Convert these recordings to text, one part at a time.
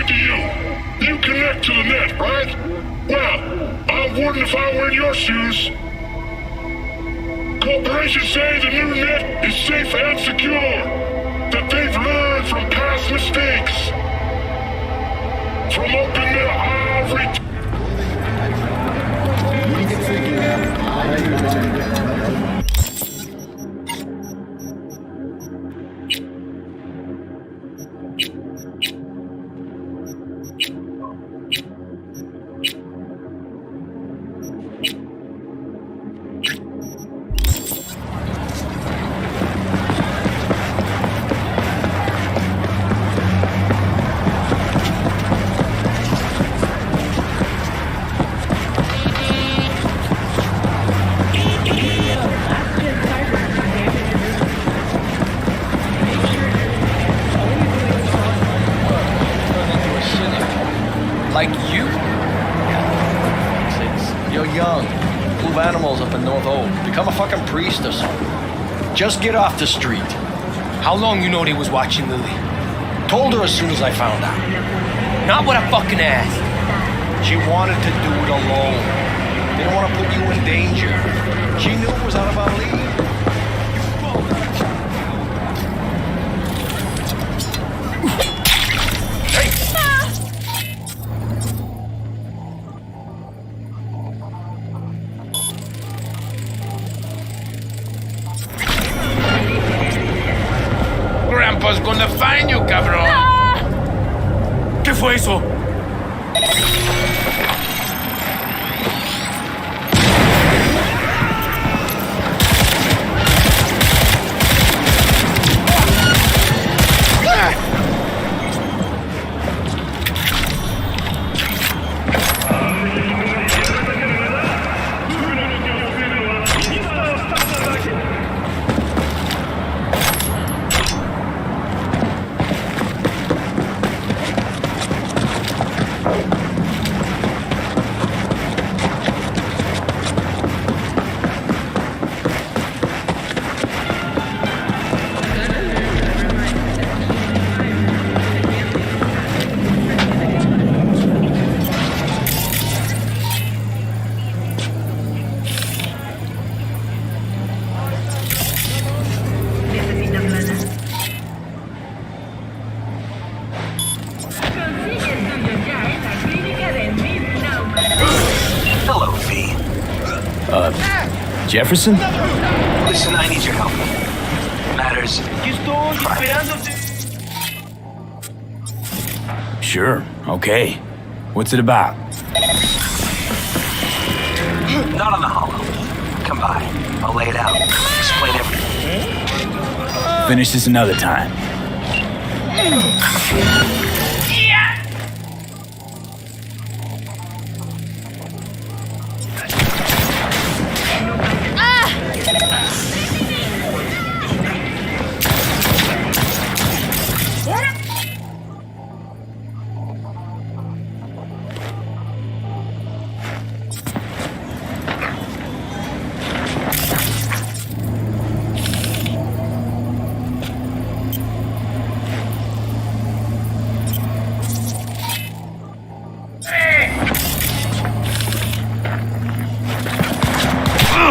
talking to you. You connect to the net, right? Well, I wouldn't if I were in your shoes. Corporations say the new net is safe and secure. That they've learned from past mistakes. From open their every Like you? You're young. Move animals up in North Oak. Become a fucking priest or something. Just get off the street. How long you know they was watching Lily? Told her as soon as I found out. Not what I fucking asked. She wanted to do it alone. Didn't want to put you in danger. She knew it was out of our league. Grandpa's gonna find you, cabrón. ¿Qué fue eso? Jefferson? Listen, I need your help. Matters private. Sure, okay. What's it about? Not on the hollow. Come by. I'll lay it out. Explain everything. Finish this another time.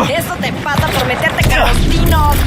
Eso te pasa por meterte con los dinos.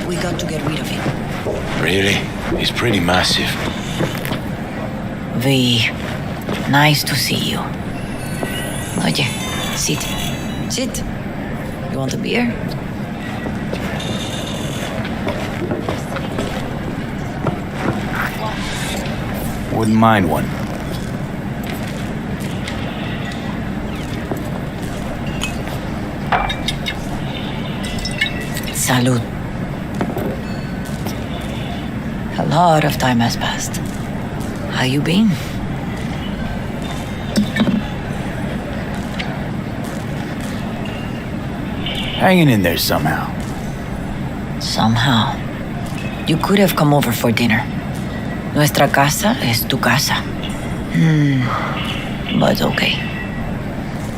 We got to get rid of him. Really? He's pretty massive. V, nice to see you. Oye, sit. Sit. You want a beer? Wouldn't mind one. Salud. A lot of time has passed. How you been? Hanging in there somehow. Somehow. You could have come over for dinner. Nuestra casa es tu casa. But okay.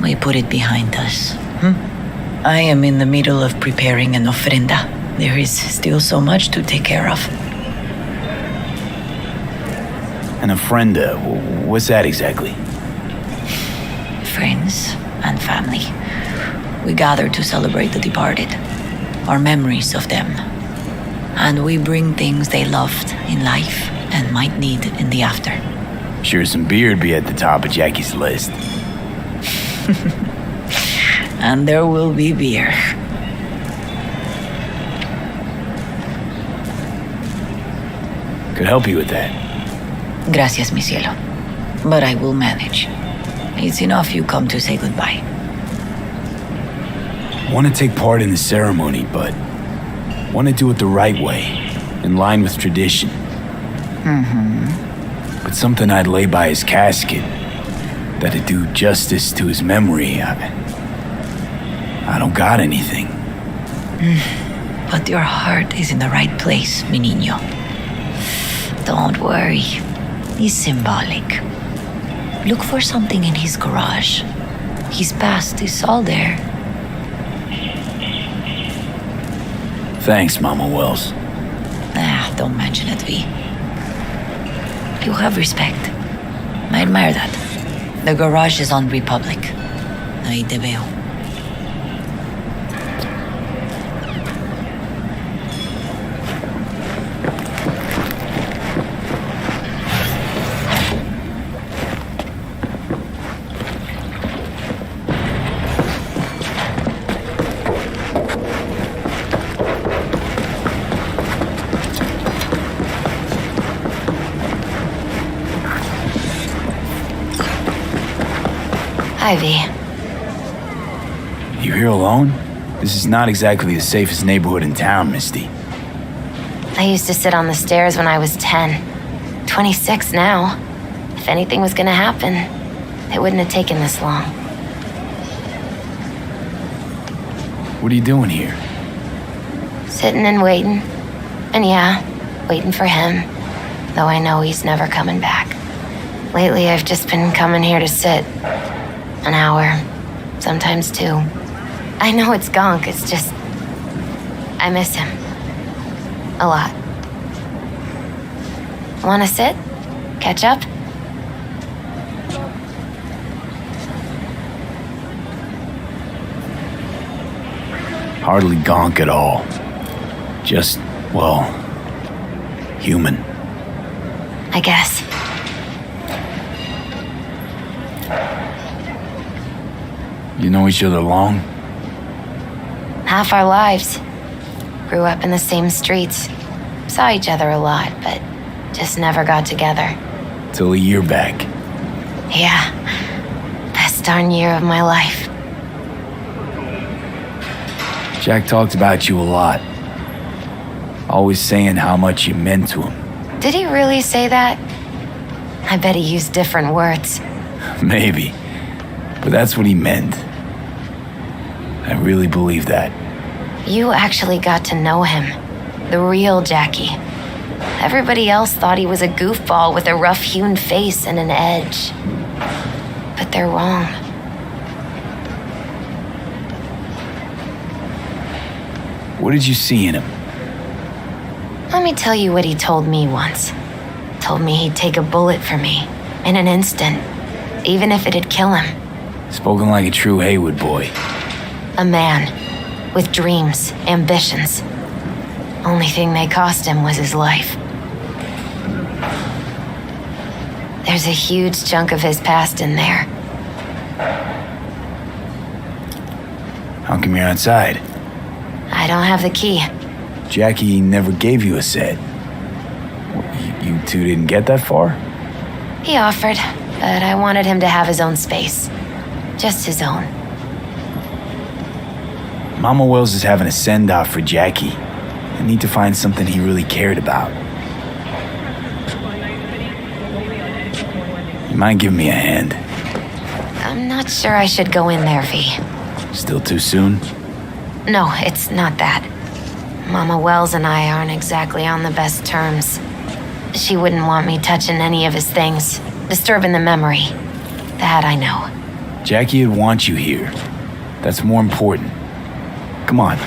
We put it behind us. I am in the middle of preparing an ofrenda. There is still so much to take care of. An ofrenda, what's that exactly? Friends and family. We gather to celebrate the departed, our memories of them. And we bring things they loved in life and might need in the after. Sure, some beer'd be at the top of Jackie's list. And there will be beer. Could help you with that. Gracias, mi cielo. But I will manage. It's enough you come to say goodbye. Want to take part in the ceremony, but want to do it the right way, in line with tradition. But something I'd lay by his casket that'd do justice to his memory. I don't got anything. But your heart is in the right place, mi niño. Don't worry. It's symbolic. Look for something in his garage. His past is all there. Thanks, Mama Wells. Don't mention it, V. You have respect. I admire that. The garage is on Republic. Ahí te veo. Ivy. You here alone? This is not exactly the safest neighborhood in town, Misty. I used to sit on the stairs when I was 10. 26 now. If anything was gonna happen, it wouldn't have taken this long. What are you doing here? Sitting and waiting. And yeah, waiting for him. Though I know he's never coming back. Lately, I've just been coming here to sit. An hour, sometimes 2. I know it's gunk, it's just... I miss him. A lot. Wanna sit? Catch up? Hardly gonk at all. Just, well, human. I guess. You know each other long? Half our lives. Grew up in the same streets. Saw each other a lot, but just never got together. Till a year back. Yeah. Best darn year of my life. Jack talked about you a lot. Always saying how much you meant to him. Did he really say that? I bet he used different words. Maybe. But that's what he meant. I really believe that. You actually got to know him. The real Jackie. Everybody else thought he was a goofball with a rough-hewn face and an edge. But they're wrong. What did you see in him? Let me tell you what he told me once. Told me he'd take a bullet for me in an instant, even if it'd kill him. Spoken like a true Haywood boy. A man with dreams, ambitions. Only thing they cost him was his life. There's a huge chunk of his past in there. How come you're outside? I don't have the key. Jackie never gave you a set. You two didn't get that far? He offered, but I wanted him to have his own space. Just his own. Mama Wells is having a send-off for Jackie. I need to find something he really cared about. You mind giving me a hand? I'm not sure I should go in there, V. Still too soon? No, it's not that. Mama Wells and I aren't exactly on the best terms. She wouldn't want me touching any of his things, disturbing the memory. That I know. Jackie would want you here. That's more important. Come on.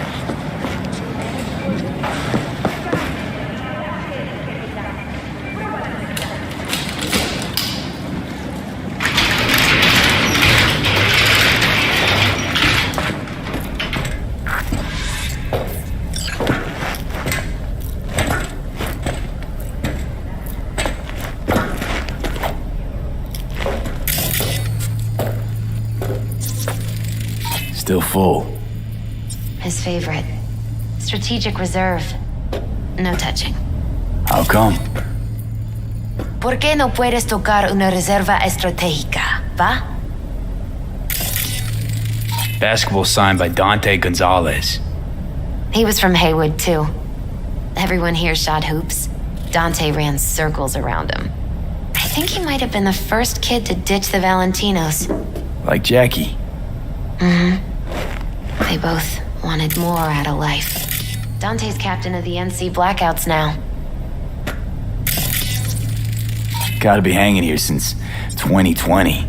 Still full. His favorite. Strategic reserve. No touching. How come? ¿Por qué no puedes tocar una reserva estratégica, va? Basketball signed by Dante Gonzalez. He was from Haywood, too. Everyone here shot hoops. Dante ran circles around him. I think he might have been the first kid to ditch the Valentinos. Like Jackie. They both wanted more out of life. Dante's captain of the NC Blackouts now. Gotta be hanging here since 2020.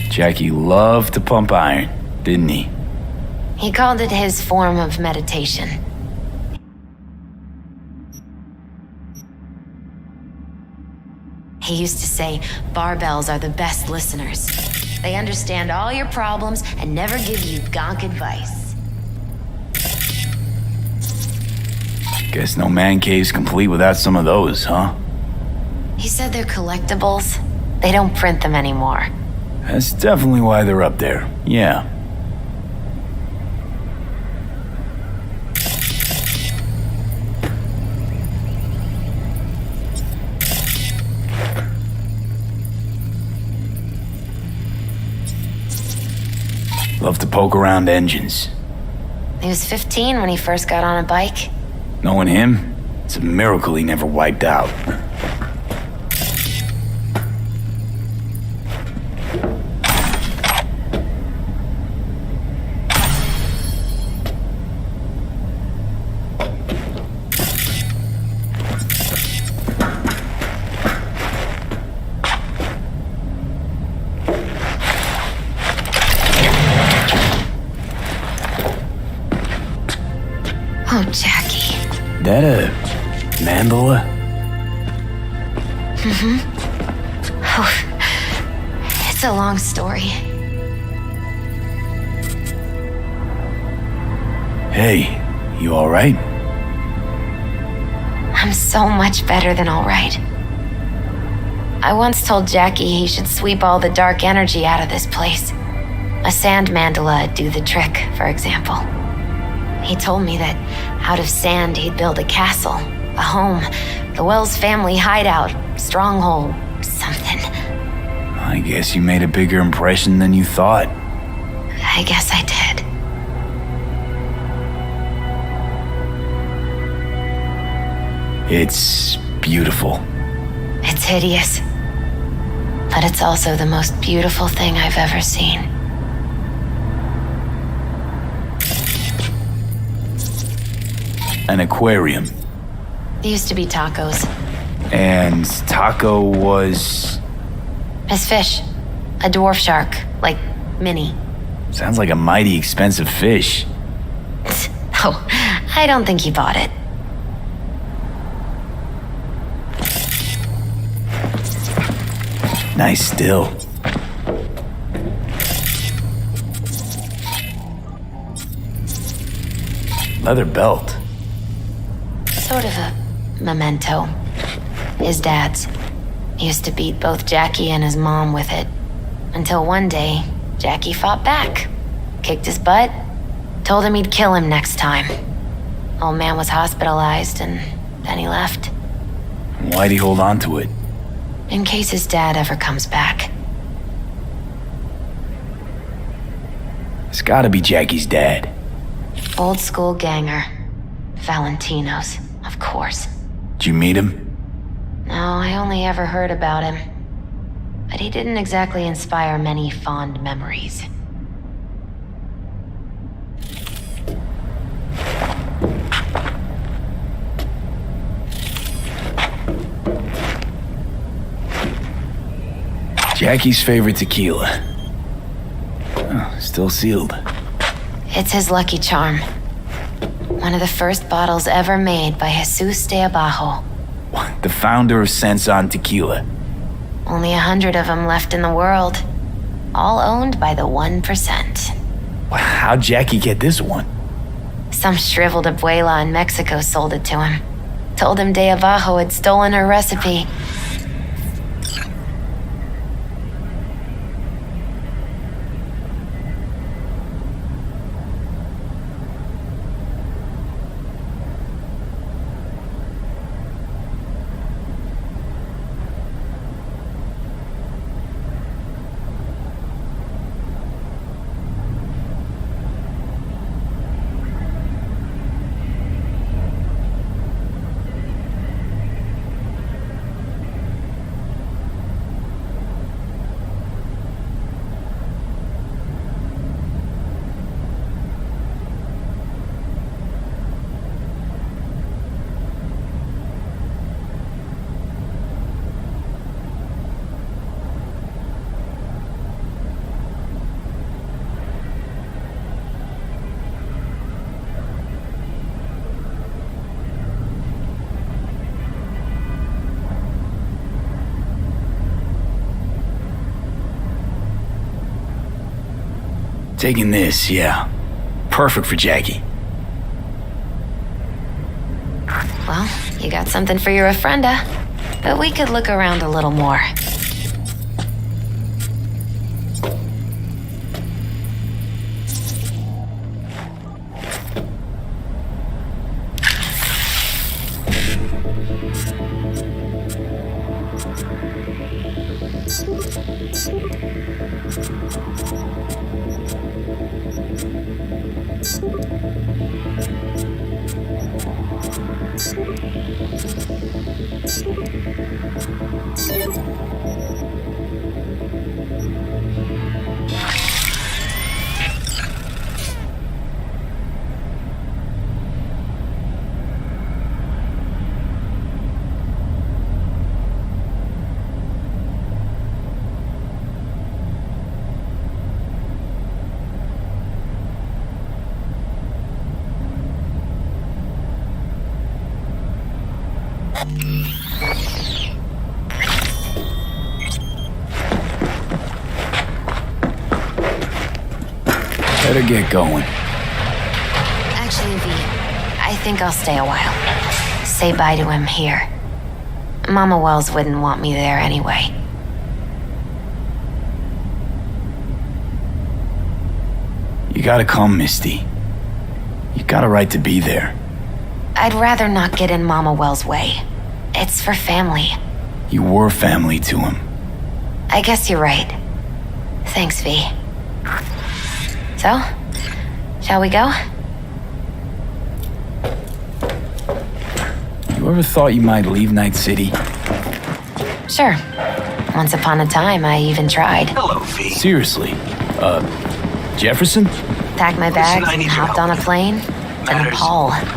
Jackie loved to pump iron, didn't he? He called it his form of meditation. He used to say, barbells are the best listeners. They understand all your problems and never give you gonk advice. Guess no man cave's complete without some of those, huh? He said they're collectibles. They don't print them anymore. That's definitely why they're up there, yeah. Love to poke around engines. He was 15 when he first got on a bike. Knowing him, it's a miracle he never wiped out. Oh, Jackie. That a mandala? Oh, it's a long story. Hey, you alright? I'm so much better than all right. I once told Jackie he should sweep all the dark energy out of this place. A sand mandala would do the trick, for example. He told me that out of sand he'd build a castle, a home, the Wells family hideout, stronghold, something. I guess you made a bigger impression than you thought. I guess I did. It's beautiful. It's hideous. But it's also the most beautiful thing I've ever seen. An aquarium. It used to be Taco's. And Taco was... His fish. A dwarf shark, like Minnie. Sounds like a mighty expensive fish. Oh, I don't think he bought it. Nice still. Leather belt. sort of a memento. His dad's. He used to beat both Jackie and his mom with it. Until one day, Jackie fought back. Kicked his butt. Told him he'd kill him next time. Old man was hospitalized and then he left. Why'd he hold on to it? In case his dad ever comes back. It's gotta be Jackie's dad. Old school ganger. Valentino's, of course. Did you meet him? No, I only ever heard about him. But he didn't exactly inspire many fond memories. Jackie's favorite tequila. Oh, still sealed. It's his lucky charm. One of the first bottles ever made by Jesus de Abajo. The founder of Sensan Tequila. Only 100 of them left in the world. All owned by the 1%. How'd Jackie get this one? Some shriveled abuela in Mexico sold it to him. Told him de Abajo had stolen her recipe. Taking this, yeah. Perfect for Jackie. Well, you got something for your ofrenda. But we could look around a little more. Better get going. Actually, V, I think I'll stay a while. Say bye to him here. Mama Wells wouldn't want me there anyway. You gotta come, Misty. You got a right to be there. I'd rather not get in Mama Wells' way. It's for family. You were family to him. I guess you're right. Thanks, V. So, shall we go? You ever thought you might leave Night City? Sure. Once upon a time, I even tried. Hello, V. Seriously? Jefferson? Packed my bags I and need your hopped on a help. plane to Matters. Nepal. Right.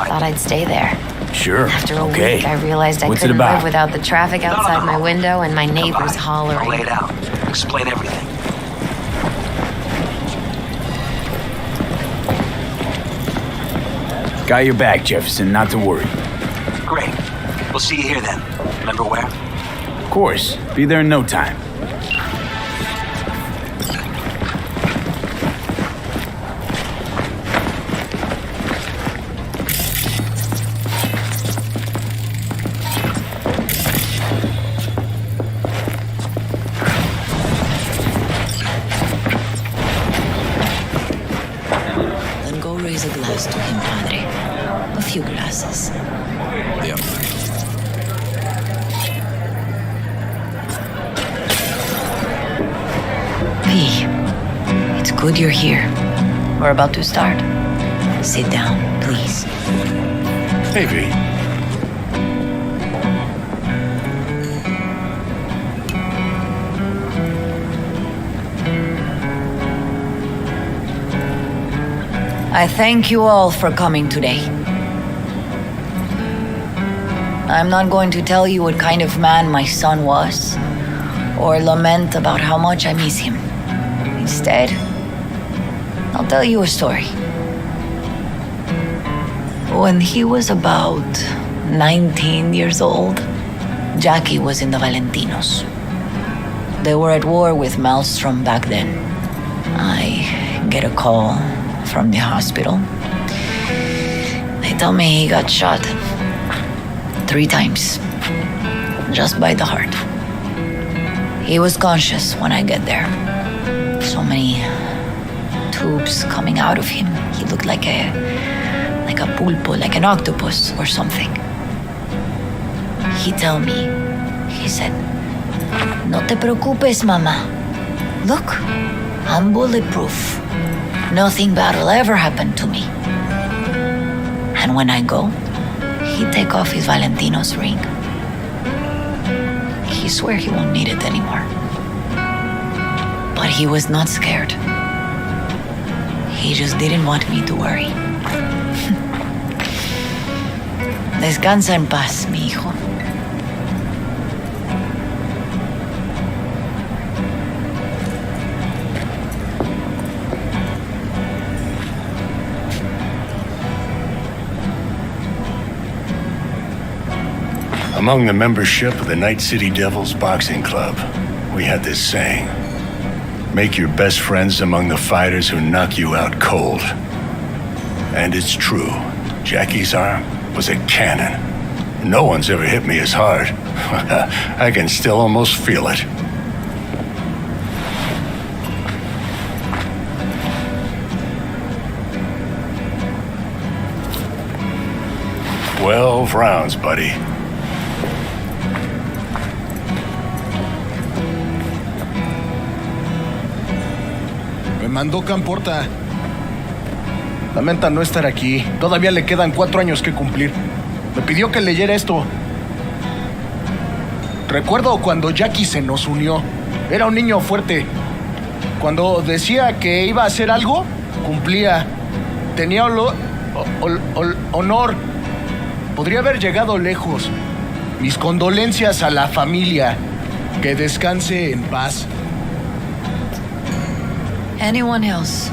Thought I'd stay there. Sure. After a okay. week, I realized I What's it couldn't about? live without the traffic outside my window and my Come neighbors by. hollering. I'll lay it out. Explain everything. Got your back, Jefferson, not to worry. Great. We'll see you here then. Remember where? Of course. Be there in no time. a glass to him, Padre. A few glasses. Yeah. V, it's good you're here. We're about to start. Sit down, please. Hey, V. I thank you all for coming today. I'm not going to tell you what kind of man my son was, or lament about how much I miss him. Instead, I'll tell you a story. When he was about 19 years old, Jackie was in the Valentinos. They were at war with Maelstrom back then. I get a call from the hospital. They tell me he got shot 3 times, just by the heart. He was conscious when I get there. So many tubes coming out of him. He looked like a pulpo, like an octopus or something. He tell me, he said, "No te preocupes, mama. Look, I'm bulletproof. Nothing bad will ever happen to me." And when I go, he take off his Valentino's ring. He swear he won't need it anymore. But he was not scared. He just didn't want me to worry. Descansa en paz, mi hijo. Among the membership of the Night City Devils Boxing Club, we had this saying: make your best friends among the fighters who knock you out cold. And it's true. Jackie's arm was a cannon. No one's ever hit me as hard. I can still almost feel it. "12 rounds, buddy." Me mandó Camporta. Lamenta no estar aquí. Todavía le quedan 4 años que cumplir. Me pidió que leyera esto. Recuerdo cuando Jackie se nos unió. Era un niño fuerte. Cuando decía que iba a hacer algo, cumplía. Tenía honor. Podría haber llegado lejos. Mis condolencias a la familia. Que descanse en paz. Anyone else?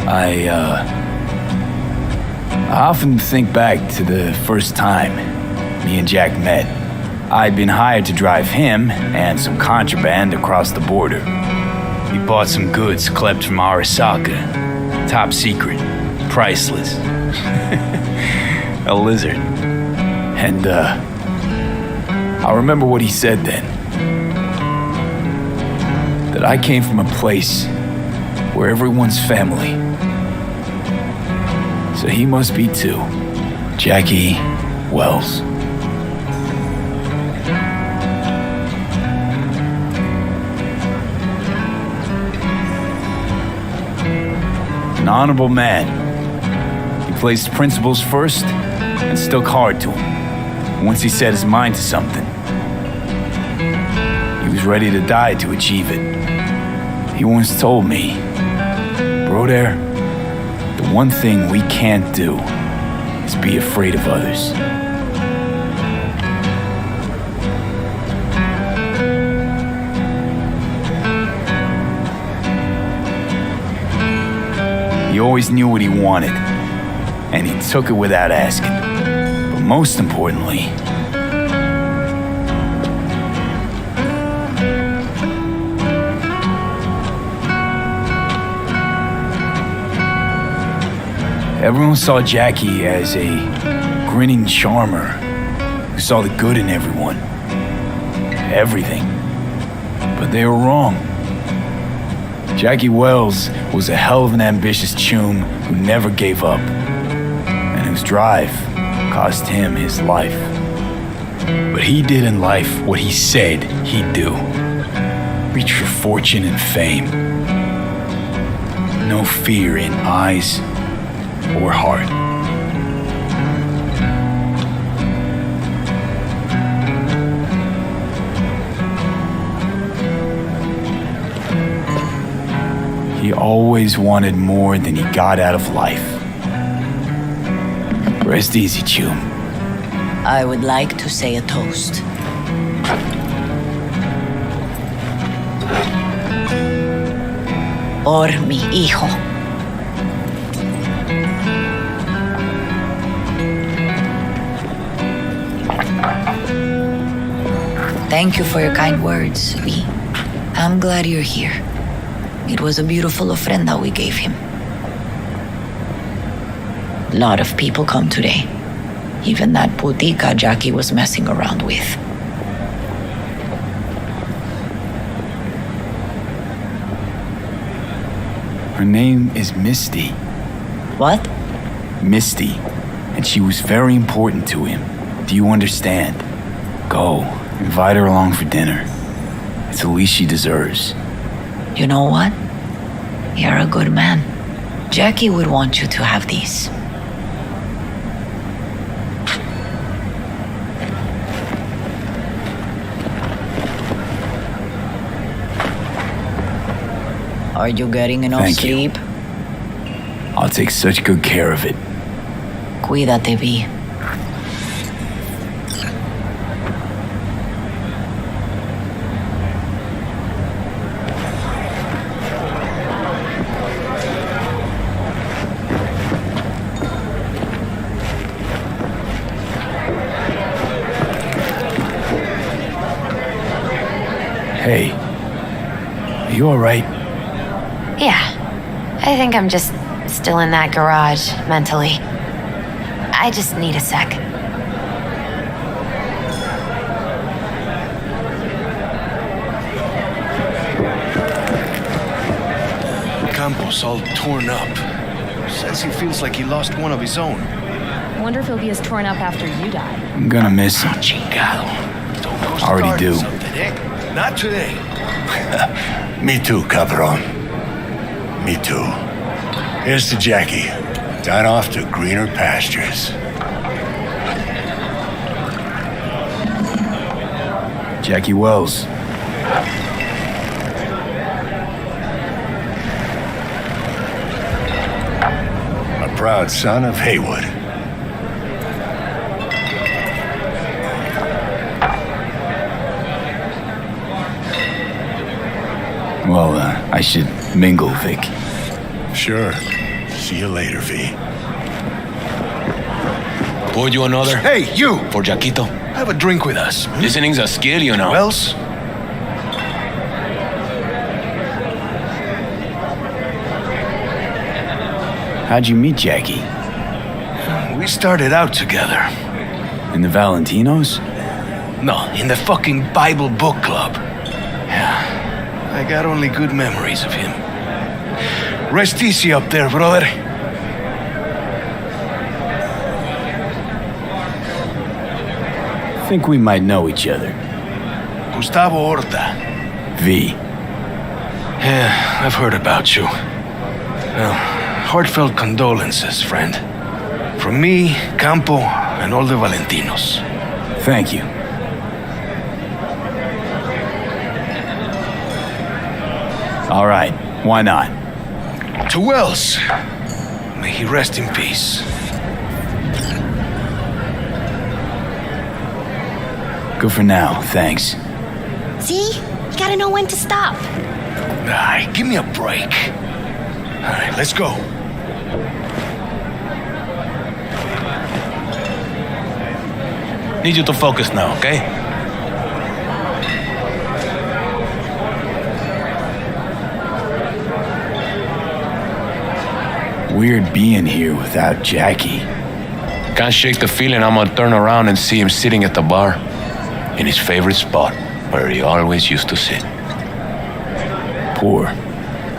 I often think back to the first time me and Jack met. I'd been hired to drive him and some contraband across the border. He bought some goods klept from Arasaka. Top secret. Priceless. A lizard. And, I remember what he said then. That I came from a place where everyone's family. So he must be too. Jackie Wells. An honorable man. He placed principles first and stuck hard to him. Once he set his mind to something, he was ready to die to achieve it. He once told me, "Brother, the one thing we can't do is be afraid of others." He always knew what he wanted, and he took it without asking. But most importantly, everyone saw Jackie as a grinning charmer who saw the good in everyone. Everything. But they were wrong. Jackie Wells was a hell of an ambitious chum who never gave up, and whose drive cost him his life. But he did in life what he said he'd do. Reach for fortune and fame. No fear in eyes or heart. He always wanted more than he got out of life. Rest easy, chum. I would like to say a toast. Por mi hijo. Thank you for your kind words, V. I'm glad you're here. It was a beautiful ofrenda we gave him. A lot of people come today. Even that putica Jackie was messing around with. Her name is Misty. What? Misty. And she was very important to him. Do you understand? Go. Invite her along for dinner. It's the least she deserves. You know what? You're a good man. Jackie would want you to have these. Are you getting enough Thank you. sleep? I'll take such good care of it. Cuídate, V. Hey, are you all right? Yeah. I think I'm just still in that garage mentally. I just need a sec. Campos all torn up. Says he feels like he lost one of his own. Wonder if he'll be as torn up after you die. I'm gonna miss him. Chingado. Don't go Already starting do. something, eh? Not today. Me too, cabron. Me too. Here's to Jackie. Down off to greener pastures. Jackie Wells. A proud son of Haywood. Well, I should mingle, Vic. Sure. See you later, V. Pour you another? Hey, you! For Jaquito. Have a drink with us. Listening's a skill, you know. Wells? How'd you meet Jackie? We started out together. In the Valentinos? No, in the fucking Bible book club. Yeah. I got only good memories of him. Rest easy up there, brother. Think we might know each other. Gustavo Horta. V. Yeah, I've heard about you. Well, heartfelt condolences, friend. From me, Campo, and all the Valentinos. Thank you. All right, why not? To Wells. May he rest in peace. Good for now, thanks. See? You gotta know when to stop. Ay, give me a break. All right, let's go. Need you to focus now, okay? Weird being here without Jackie. Can't shake the feeling I'm gonna turn around and see him sitting at the bar. In his favorite spot, where he always used to sit. Pour.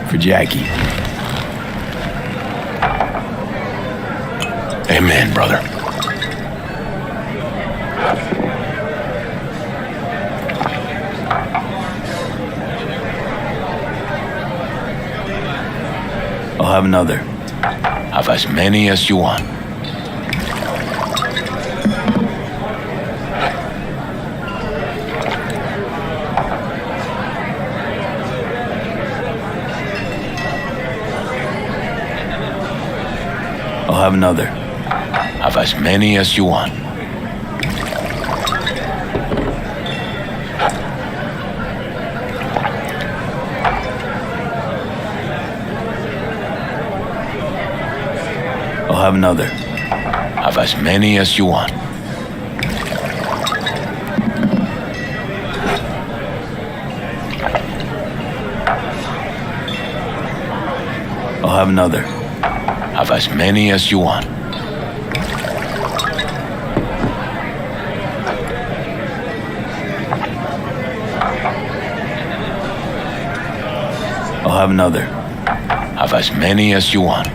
For Jackie. Amen, brother. I'll have another. Have as many as you want. I'll have another. Have as many as you want. I'll have another. Have as many as you want. I'll have another. Have as many as you want. I'll have another. Have as many as you want.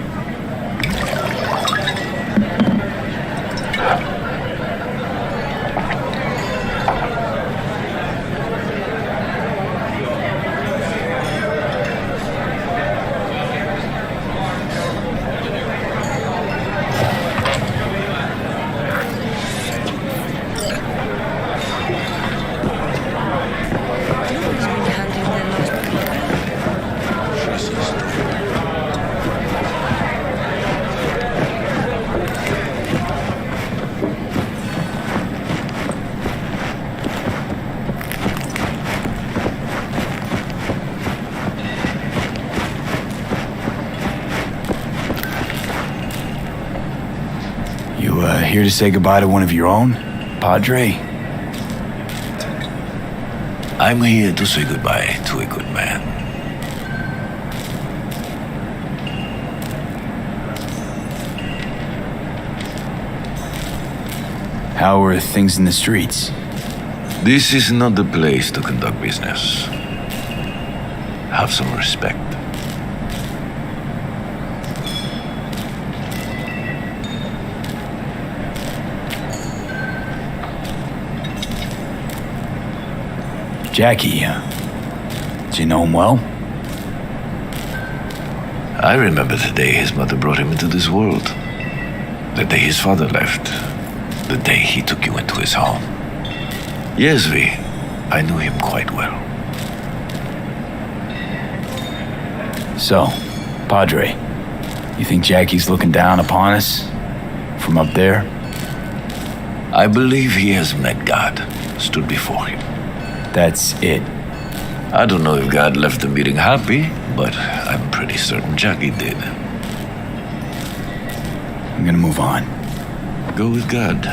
Here to say goodbye to one of your own, Padre? I'm here to say goodbye to a good man. How are things in the streets? This is not the place to conduct business. Have some respect. Jackie, do you know him well? I remember the day his mother brought him into this world. The day his father left. The day he took you into his home. Yes, V. I knew him quite well. So, Padre, you think Jackie's looking down upon us? From up there? I believe he has met God, stood before him. That's it. I don't know if God left the meeting happy, but I'm pretty certain Jackie did. I'm gonna move on. Go with God.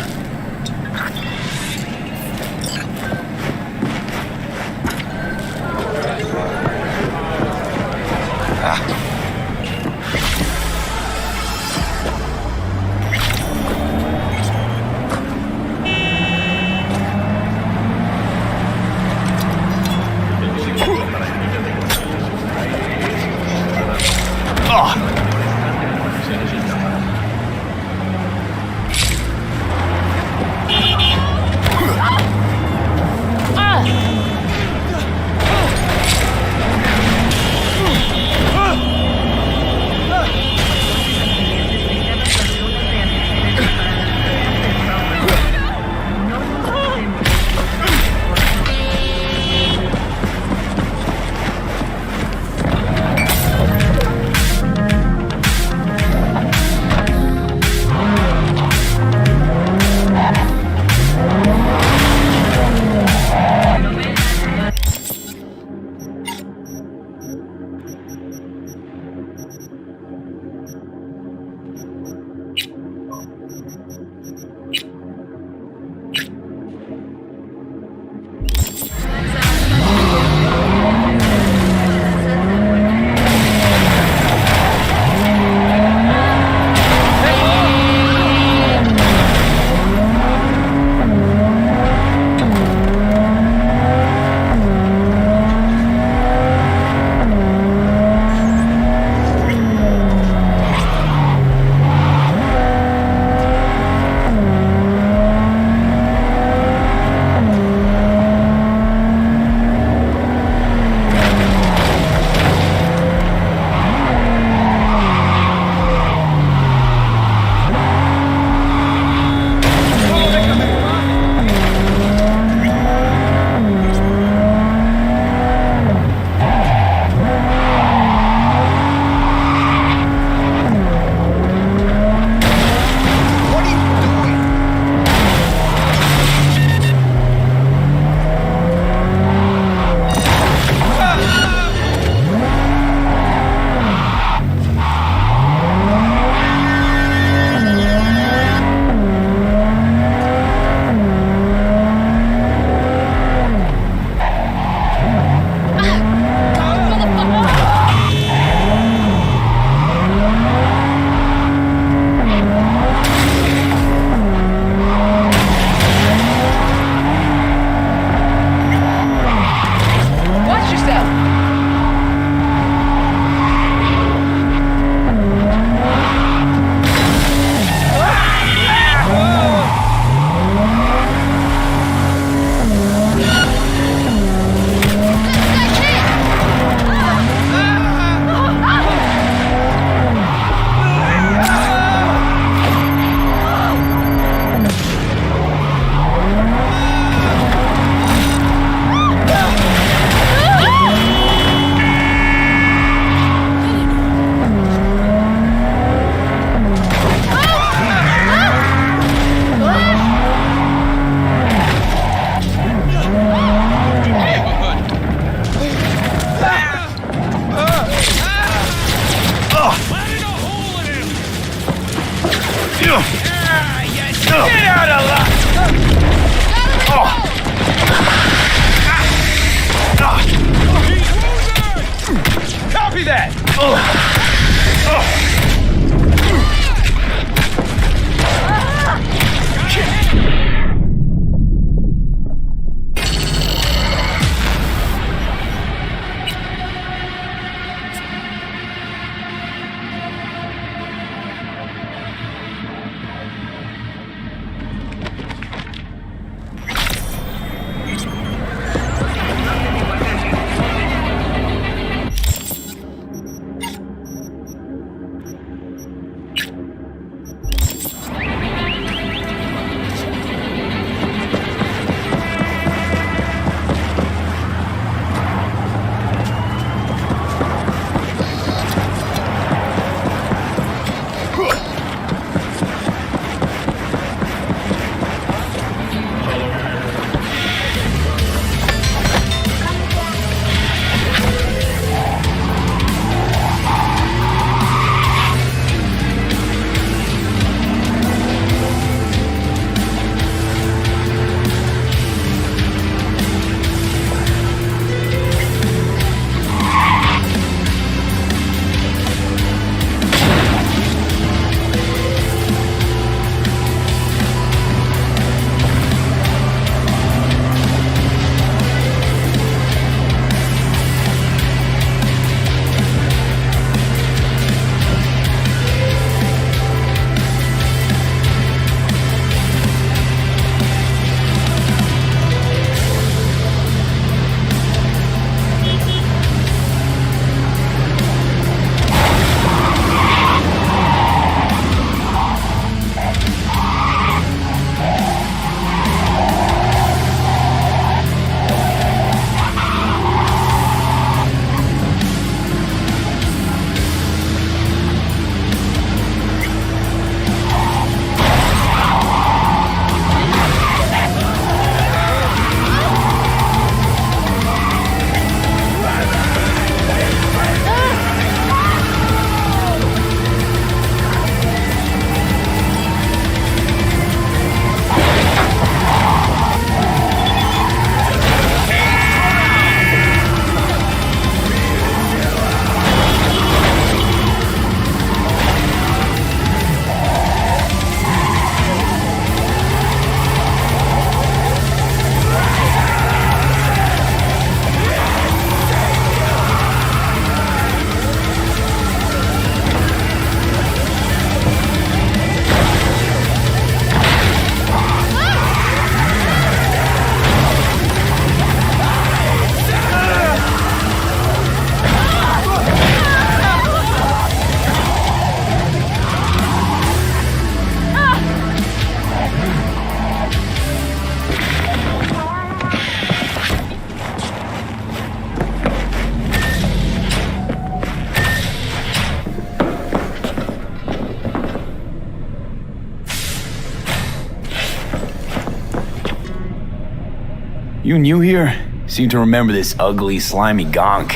You new here? Seem to remember this ugly, slimy gonk.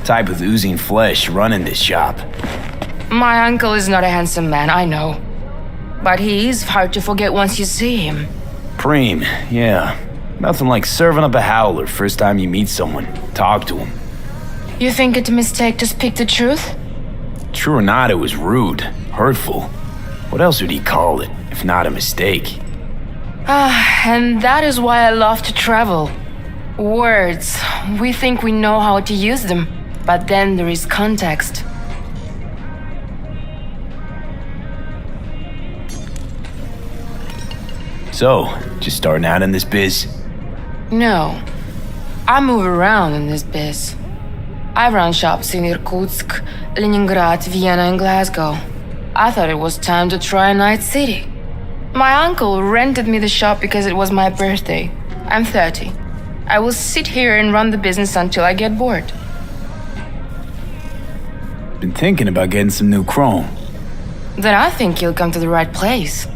Type with oozing flesh running this shop. My uncle is not a handsome man, I know. But he is hard to forget once you see him. Preem, yeah. Nothing like serving up a howler first time you meet someone. Talk to him. You think it's a mistake to speak the truth? True or not, it was rude, hurtful. What else would he call it, if not a mistake? And that is why I love to travel. Words, we think we know how to use them, but then there is context. So, just starting out in this biz? No. I move around in this biz. I run shops in Irkutsk, Leningrad, Vienna, and Glasgow. I thought it was time to try a night city. My uncle rented me the shop because it was my birthday. I'm 30. I will sit here and run the business until I get bored. Been thinking about getting some new chrome. Then I think you'll come to the right place.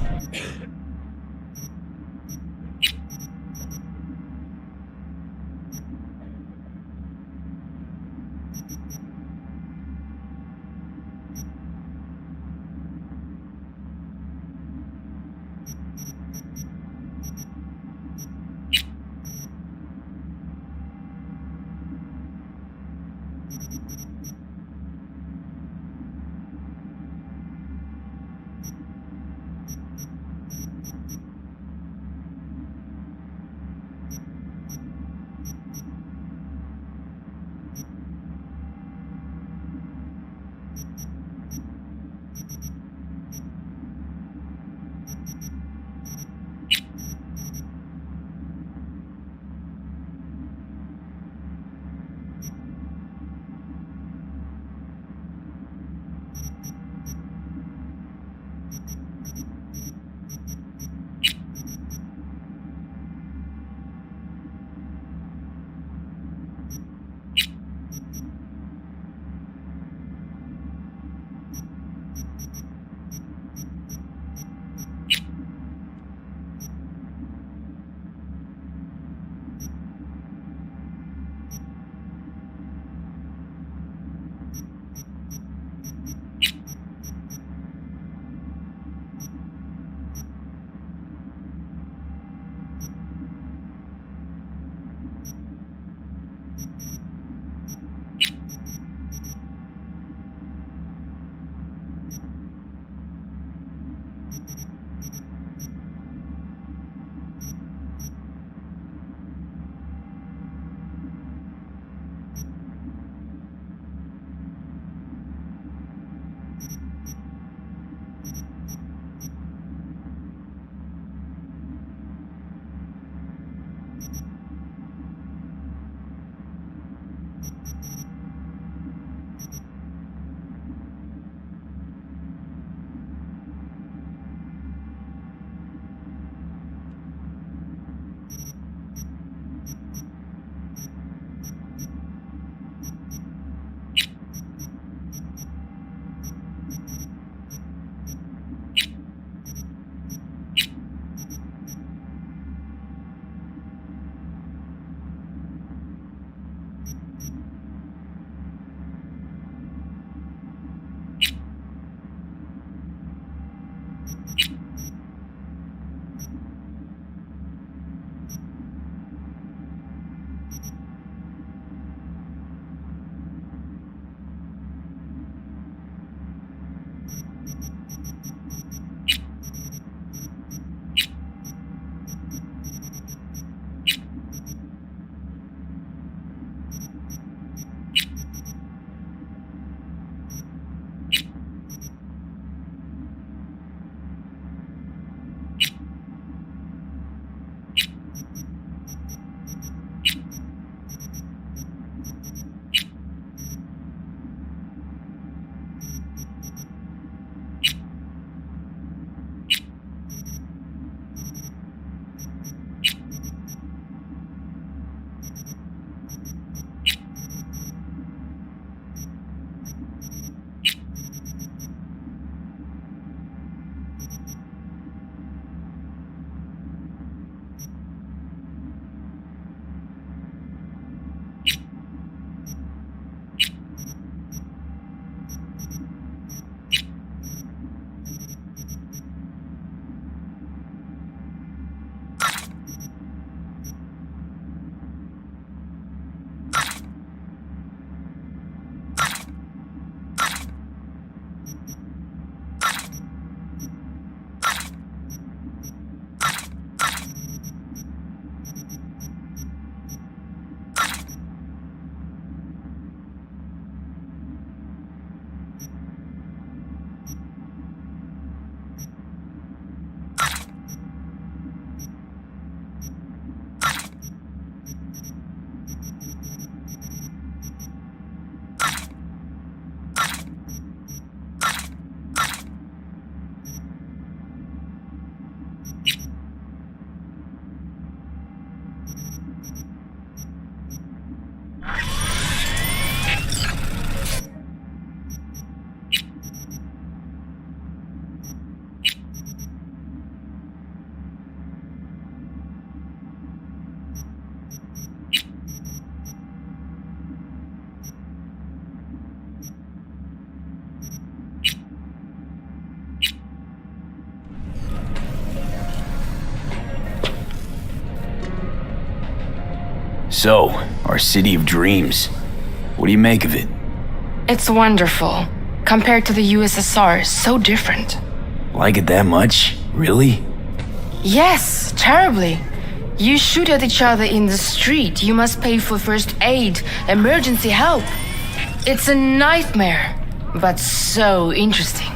So, our city of dreams. What do you make of it? It's wonderful. Compared to the USSR, so different. Like it that much? Really? Yes, terribly. You shoot at each other in the street. You must pay for first aid, emergency help. It's a nightmare, but so interesting.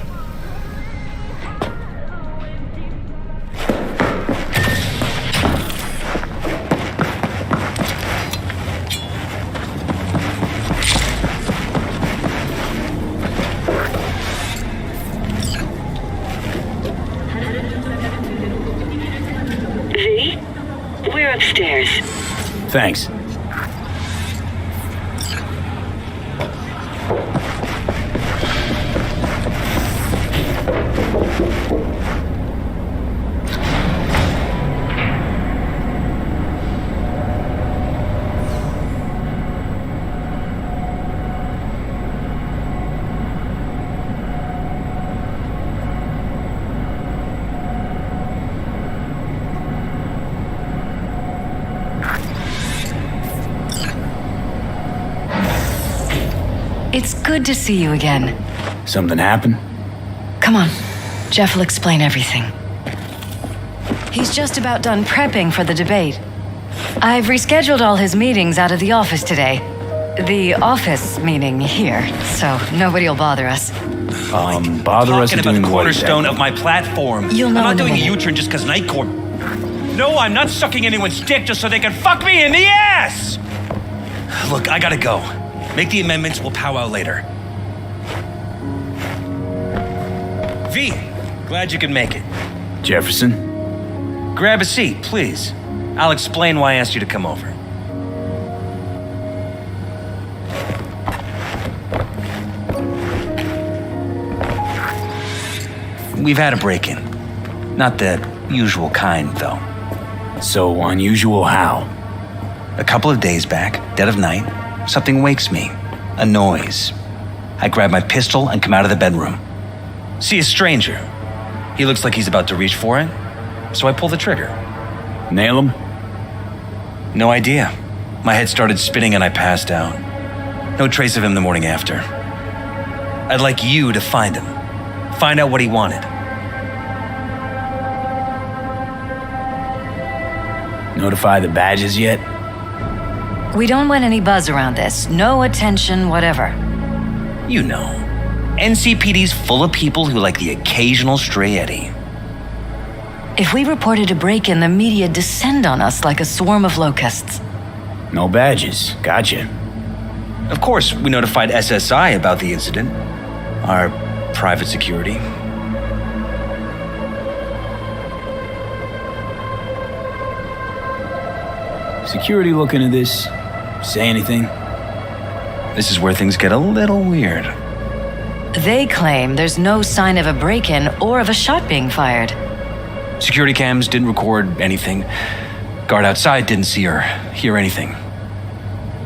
We're upstairs. Thanks. It's good to see you again. Something happened? Come on. Jeff will explain everything. He's just about done prepping for the debate. I've rescheduled all his meetings out of the office today. The office meaning here, so nobody will bother us. Bother us Talking about doing the what cornerstone exactly? of my platform. You'll know I'm not in a doing a minute. U-turn just because Night Court. No, I'm not sucking anyone's dick just so they can fuck me in the ass! Look, I gotta go. Make the amendments, we'll powwow later. V, glad you could make it. Jefferson? Grab a seat, please. I'll explain why I asked you to come over. We've had a break-in. Not the usual kind, though. So unusual how? A couple of days back, dead of night, something wakes me. A noise. I grab my pistol and come out of the bedroom. See a stranger. He looks like he's about to reach for it. so I pulled the trigger. Nail him? No idea. My head started spinning and I passed out. No trace of him the morning after. I'd like you to find him. Find out what he wanted. Notify the badges yet? We don't want any buzz around this. No attention, whatever. You know, NCPD's full of people who like the occasional stray eddy. If we reported a break-in, the media descend on us like a swarm of locusts. No badges. Gotcha. Of course, we notified SSI about the incident. Our private security. Security looking at this? Say anything? This is where things get a little weird. They claim there's no sign of a break-in or of a shot being fired. Security cams didn't record anything. Guard outside didn't see or hear anything.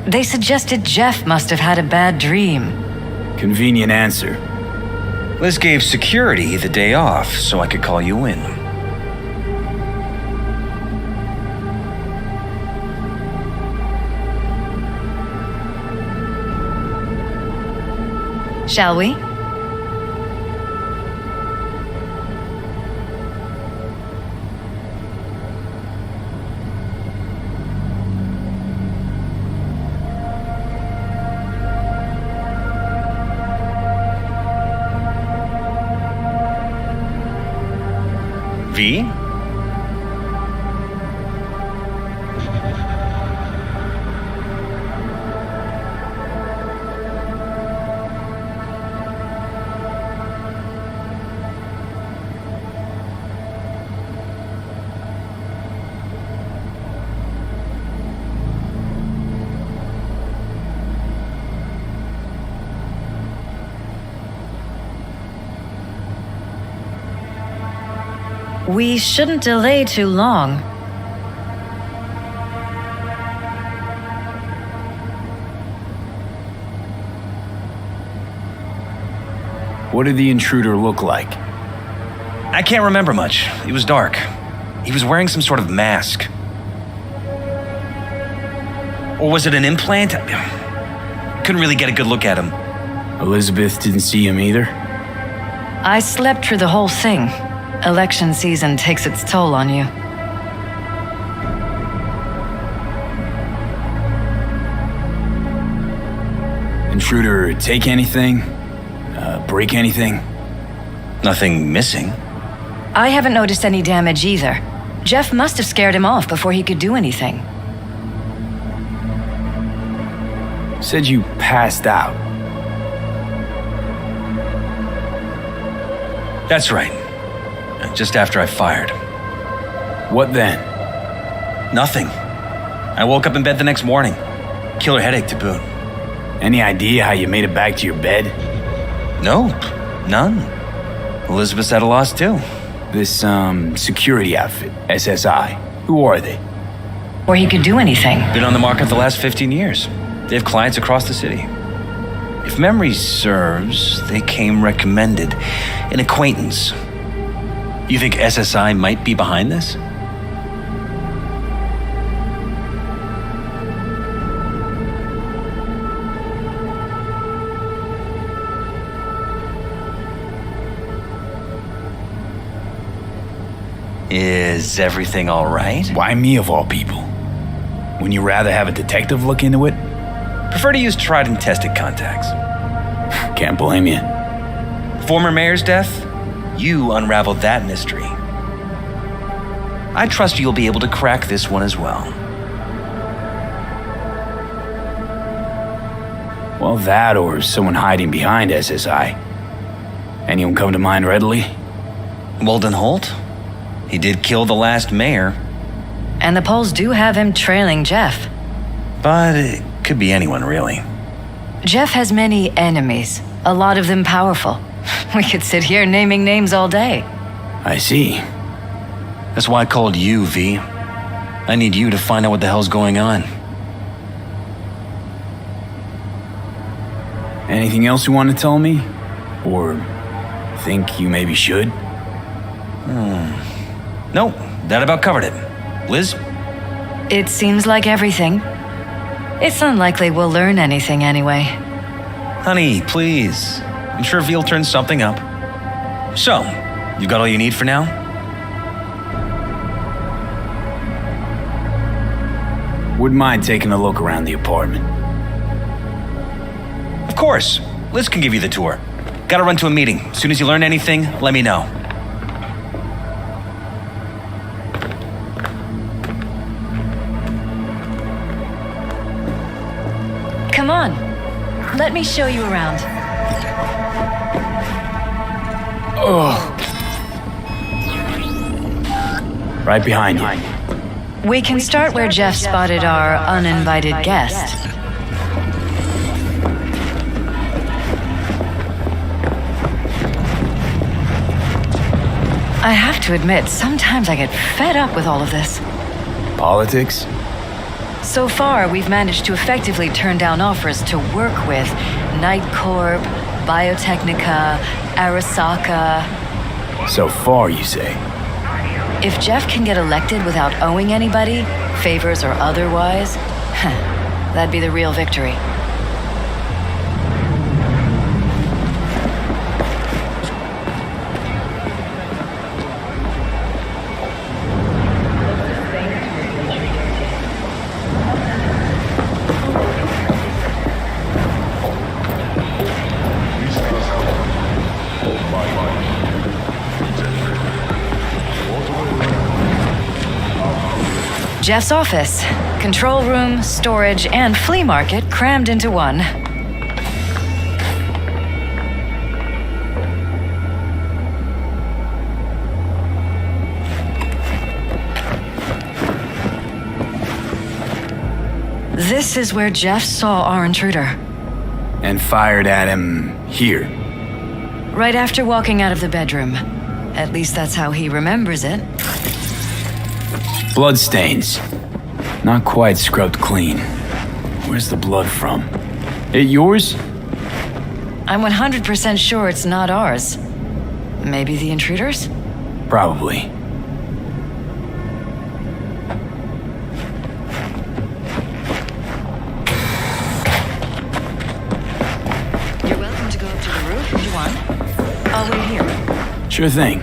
They suggested Jeff must have had a bad dream. Convenient answer. Liz gave security the day off so I could call you in. Shall we? V? We shouldn't delay too long. What did the intruder look like? I can't remember much. It was dark. He was wearing some sort of mask. Or was it an implant? Couldn't really get a good look at him. Elizabeth didn't see him either? I slept through the whole thing. Election season takes its toll on you. Intruder take anything? Break anything? Nothing missing. I haven't noticed any damage either. Jeff must have scared him off before he could do anything. Said you passed out. That's right. Just after I fired. What then? Nothing. I woke up in bed the next morning. Killer headache to boot. Any idea how you made it back to your bed? Nope. None. Elizabeth's at a loss too. This, security outfit, SSI. Who are they? Or he could do anything. Been on the market the last 15 years. They have clients across the city. If memory serves, they came recommended. An acquaintance. You think SSI might be behind this? Is everything all right? Why me of all people? Wouldn't you rather have a detective look into it? Prefer to use tried and tested contacts. Can't blame you. Former mayor's death? You unraveled that mystery. I trust you'll be able to crack this one as well. Well, that or someone hiding behind SSI. Anyone come to mind readily? Walden Holt? He did kill the last mayor. And the polls do have him trailing Jeff. But it could be anyone, really. Jeff has many enemies, a lot of them powerful. We could sit here naming names all day. I see. That's why I called you, V. I need you to find out what the hell's going on. Anything else you want to tell me? Or think you maybe should? Nope, That about covered it. Liz? It seems like everything. It's unlikely we'll learn anything anyway. Honey, please. I'm sure Veal turned something up. So, you got all you need for now? Wouldn't mind taking a look around the apartment. Of course. Liz can give you the tour. Gotta run to a meeting. As soon as you learn anything, let me know. Come on. Let me show you around. Right behind you. We can start where Jeff spotted our uninvited guest. I have to admit, sometimes I get fed up with all of this. Politics? So far, we've managed to effectively turn down offers to work with Night Corp, Biotechnica, Arasaka. So far, you say? If Jeff can get elected without owing anybody, favors or otherwise, that'd be the real victory. Jeff's office, control room, storage, and flea market crammed into one. This is where Jeff saw our intruder. And fired at him here. Right after walking out of the bedroom. At least that's how he remembers it. Bloodstains. Not quite scrubbed clean. Where's the blood from? It yours? I'm 100% sure it's not ours. Maybe the intruder's? Probably. You're welcome to go up to the roof if you want. I'll wait here. Sure thing.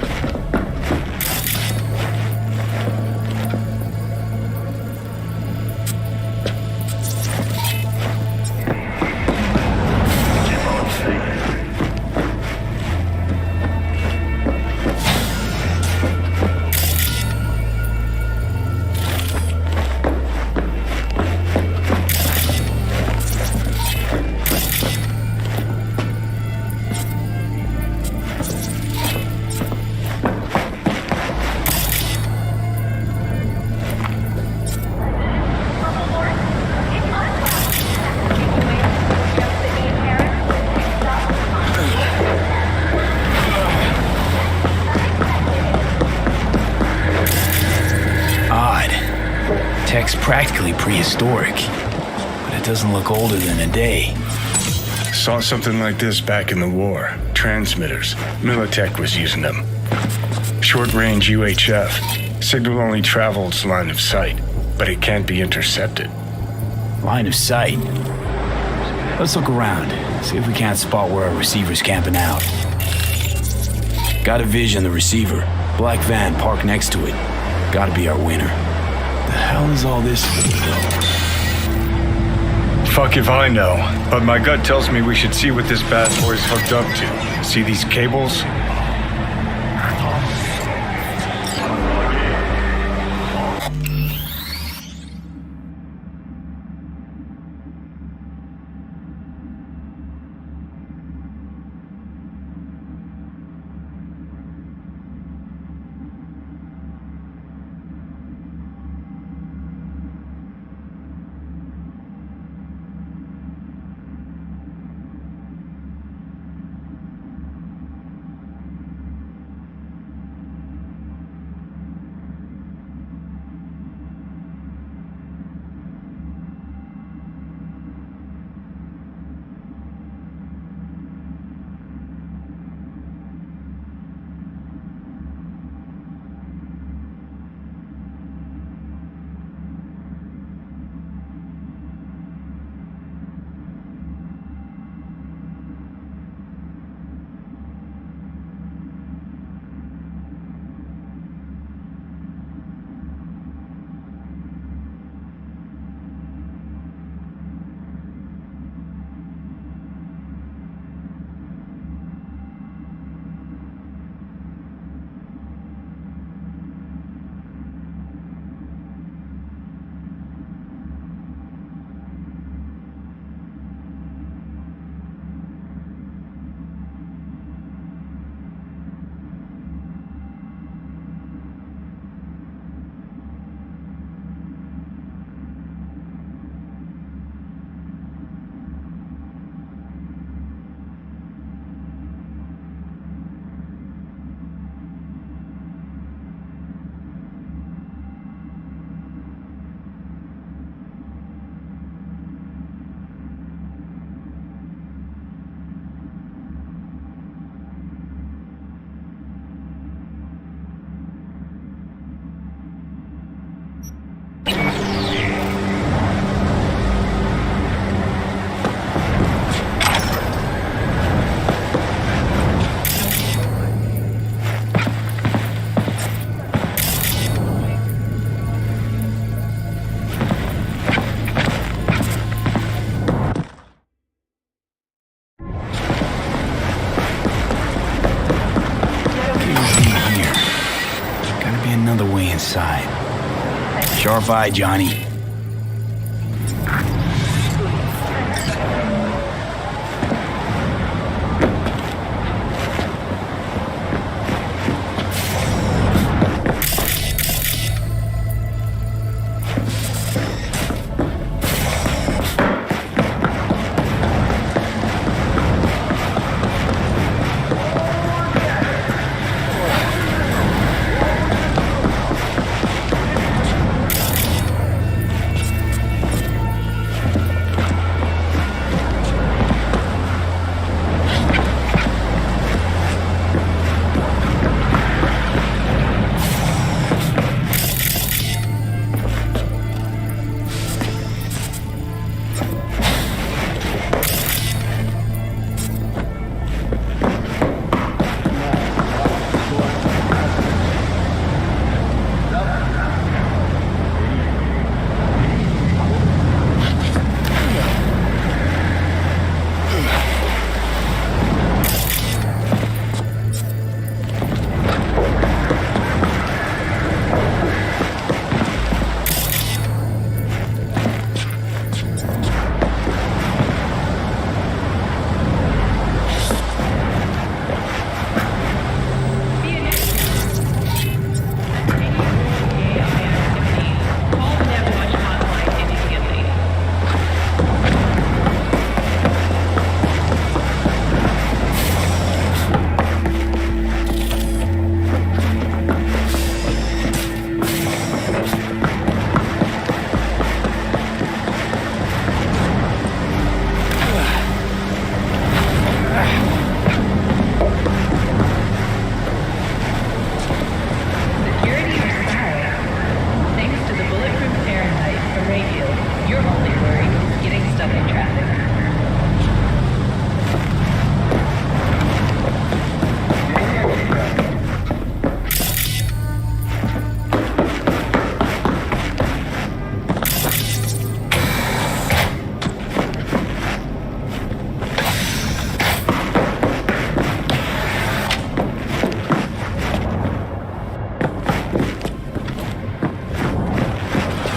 Tech's practically prehistoric, but it doesn't look older than a day. Saw something like this back in the war. Transmitters. Militech was using them. Short-range UHF. Signal only travels line of sight, but it can't be intercepted. Line of sight. Let's look around, see if we can't spot where our receiver's camping out. Got a vision, the receiver. Black van parked next to it. Gotta be our winner. The hell is all this for, though? Fuck if I know, but my gut tells me we should see what this bad boy's hooked up to. See these cables? Sharp eye, Johnny.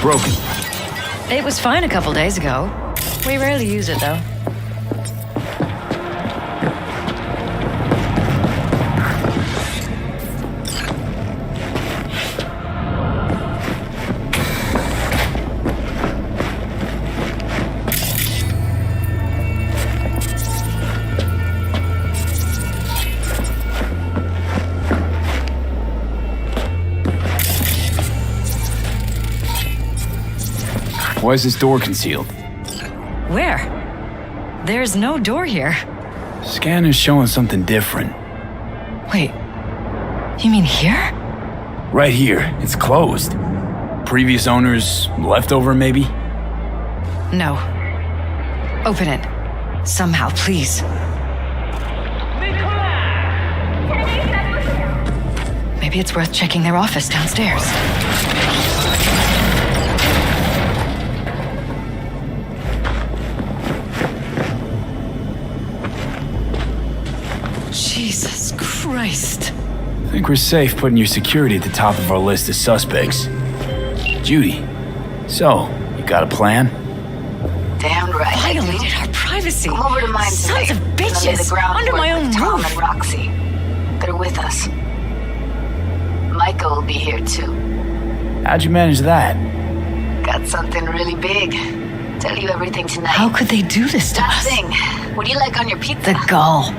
Broken. It was fine a couple days ago. We rarely use it, though. Why is this door concealed? Where? There's no door here. Scanner's showing something different. Wait. You mean here? Right here. It's closed. Previous owners leftover, maybe? No. Open it. Somehow, please. Maybe it's worth checking their office downstairs. Jesus Christ. I think we're safe putting your security at the top of our list of suspects. Judy, so, you got a plan? Damn right. Violated our privacy. Come over to mine today. Sons of bitches. Under my own Tom roof. and Roxy. They're with us. Michael will be here too. How'd you manage that? Got something really big. Tell you everything tonight. How could they do this to us? Nothing. What do you like on your pizza? The gall.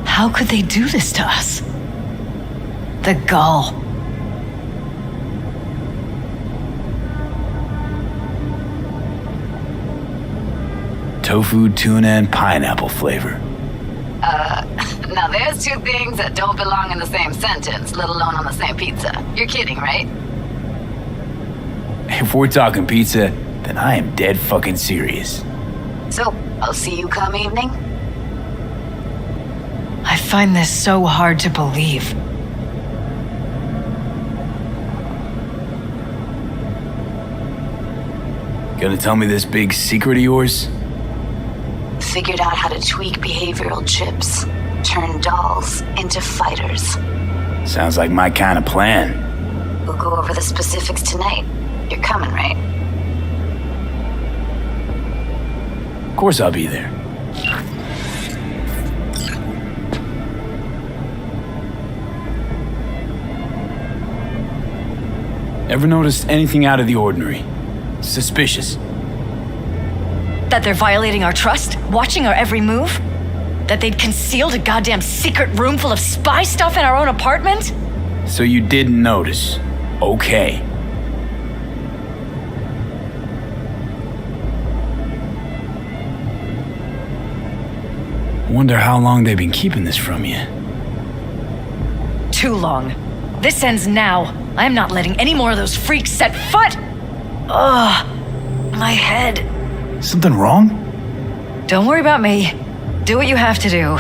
How could they do this to us? The gall. Tofu, tuna, and pineapple flavor. Now there's two things that don't belong in the same sentence, let alone on the same pizza. You're kidding, right? If we're talking pizza, then I am dead fucking serious. So, I'll see you come evening? I find this so hard to believe. Gonna tell me this big secret of yours? Figured out how to tweak behavioral chips, turn dolls into fighters. Sounds like my kind of plan. We'll go over the specifics tonight. You're coming, right? Of course I'll be there. Ever noticed anything out of the ordinary? Suspicious? That they're violating our trust? Watching our every move? That they'd concealed a goddamn secret room full of spy stuff in our own apartment? So you didn't notice. Okay. Wonder how long they've been keeping this from you. Too long. This ends now. I'm not letting any more of those freaks set foot! Ugh. My head. Something wrong? Don't worry about me. Do what you have to do.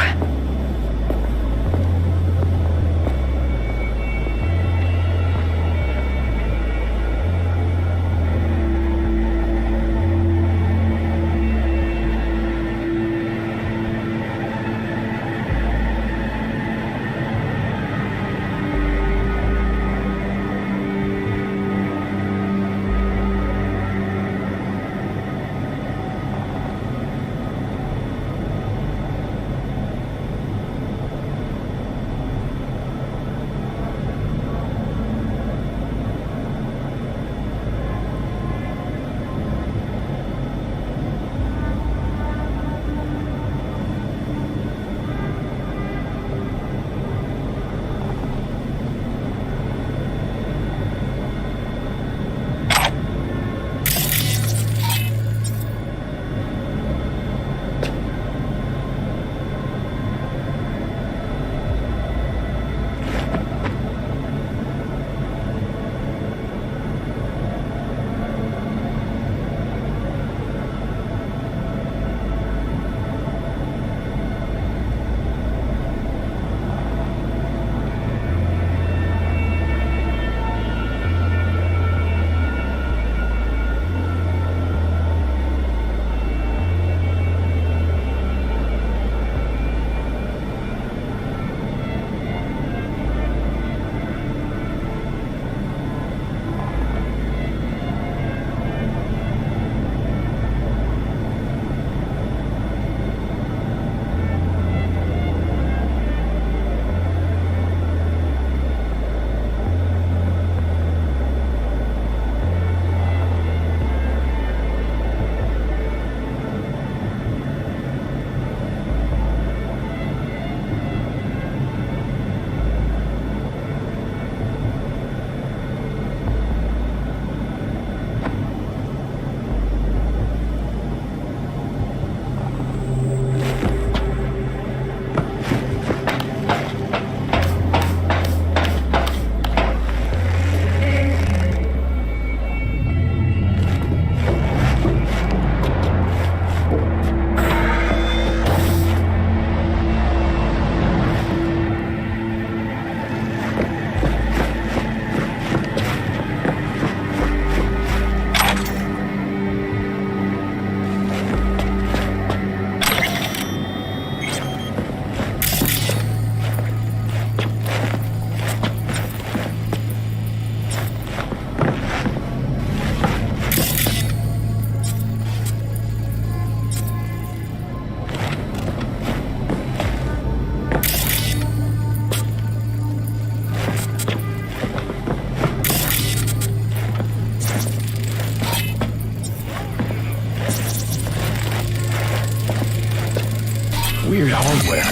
Weird hardware.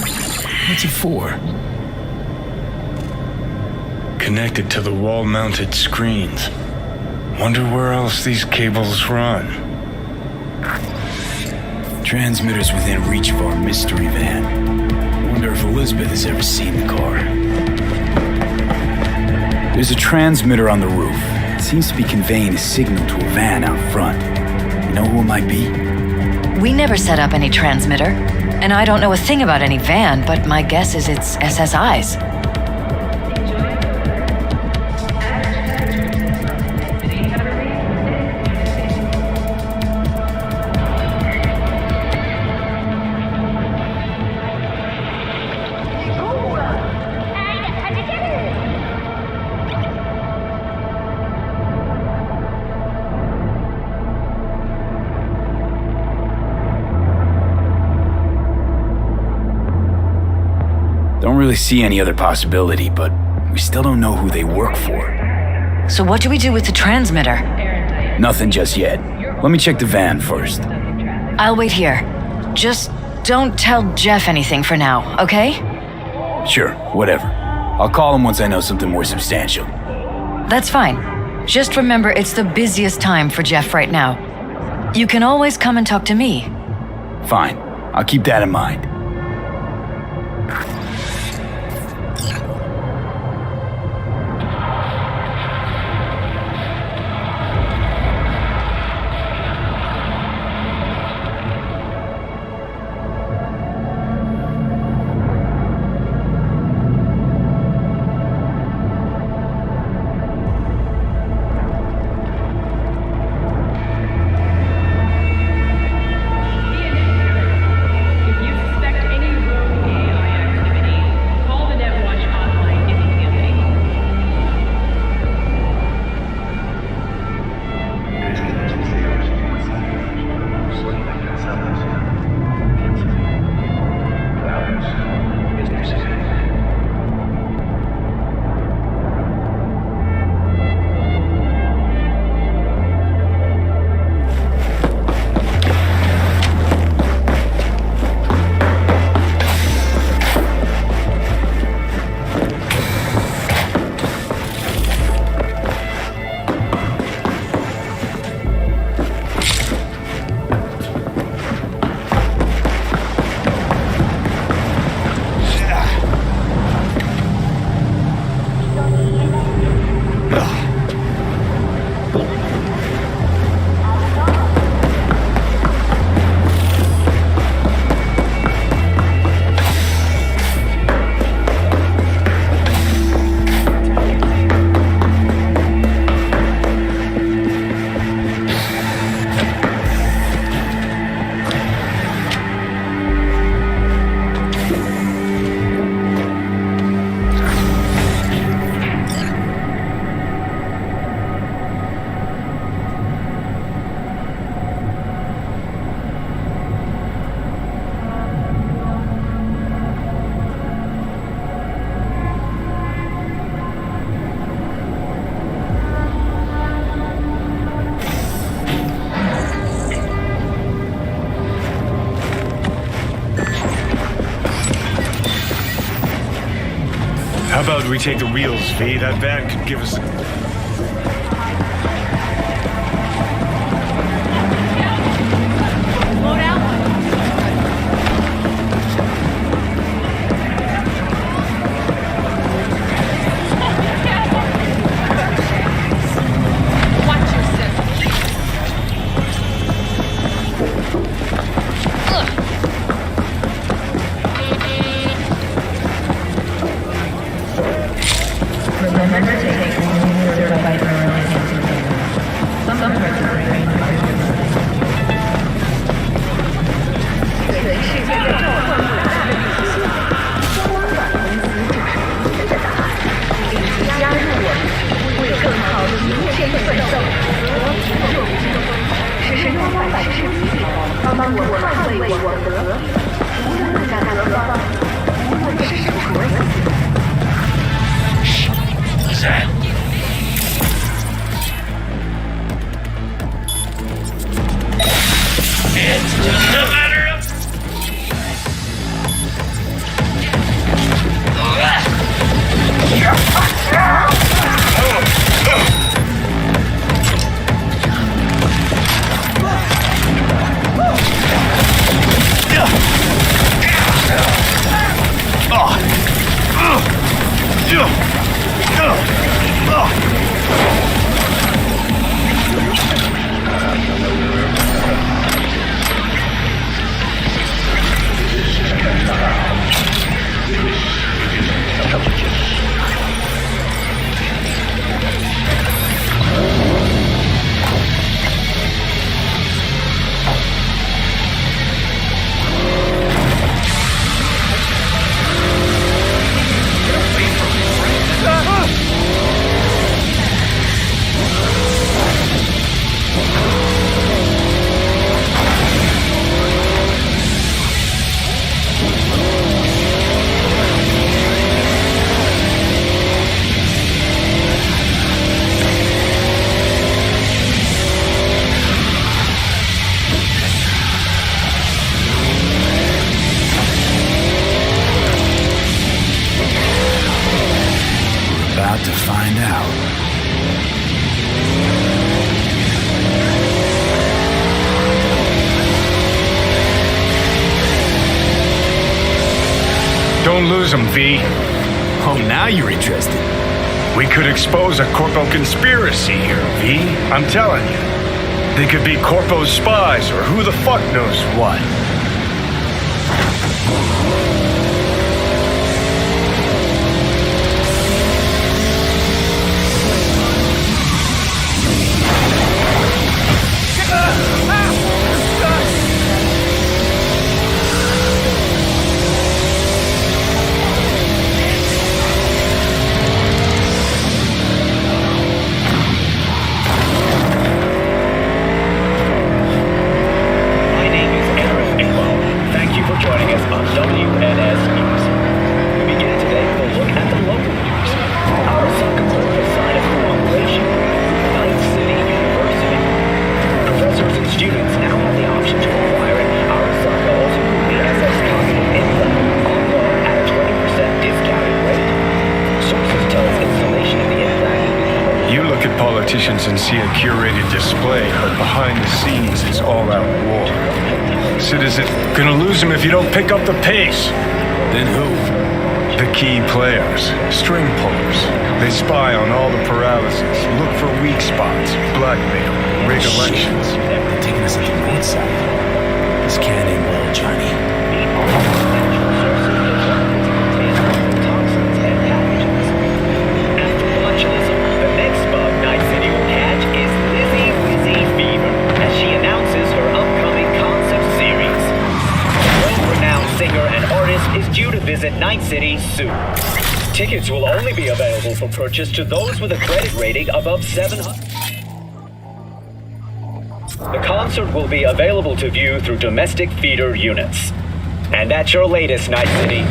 What's it for? Connected to the wall-mounted screens. Wonder where else these cables run. Transmitters within reach of our mystery van. Wonder if Elizabeth has ever seen the car. There's a transmitter on the roof. It seems to be conveying a signal to a van out front. You know who it might be? We never set up any transmitter, and I don't know a thing about any van, but my guess is it's SSI's. don't really see any other possibility, but we still don't know who they work for. So what do we do with the transmitter? Nothing just yet. Let me check the van first. I'll wait here. Just don't tell Jeff anything for now, okay? Sure, whatever. I'll call him once I know something more substantial. That's fine. Just remember it's the busiest time for Jeff right now. You can always come and talk to me. Fine. I'll keep that in mind. How about we take the wheels, V? That van could give us Yeah. Don't lose them, V. Oh, now you're interested. We could expose a Corpo conspiracy here, V. I'm telling you. They could be Corpo's spies or who the fuck knows what. And see a curated display, but behind the scenes it's all-out war. Citizen, gonna lose him if you don't pick up the pace. Then who? The key players, string pullers. They spy on all the paralysis, look for weak spots, blackmail, rig elections. They're taking us at the roadside. This can't end well, Johnny. Visit Night City soon. Tickets will only be available for purchase to those with a credit rating above 700. The concert will be available to view through domestic feeder units. And that's your latest, Night City.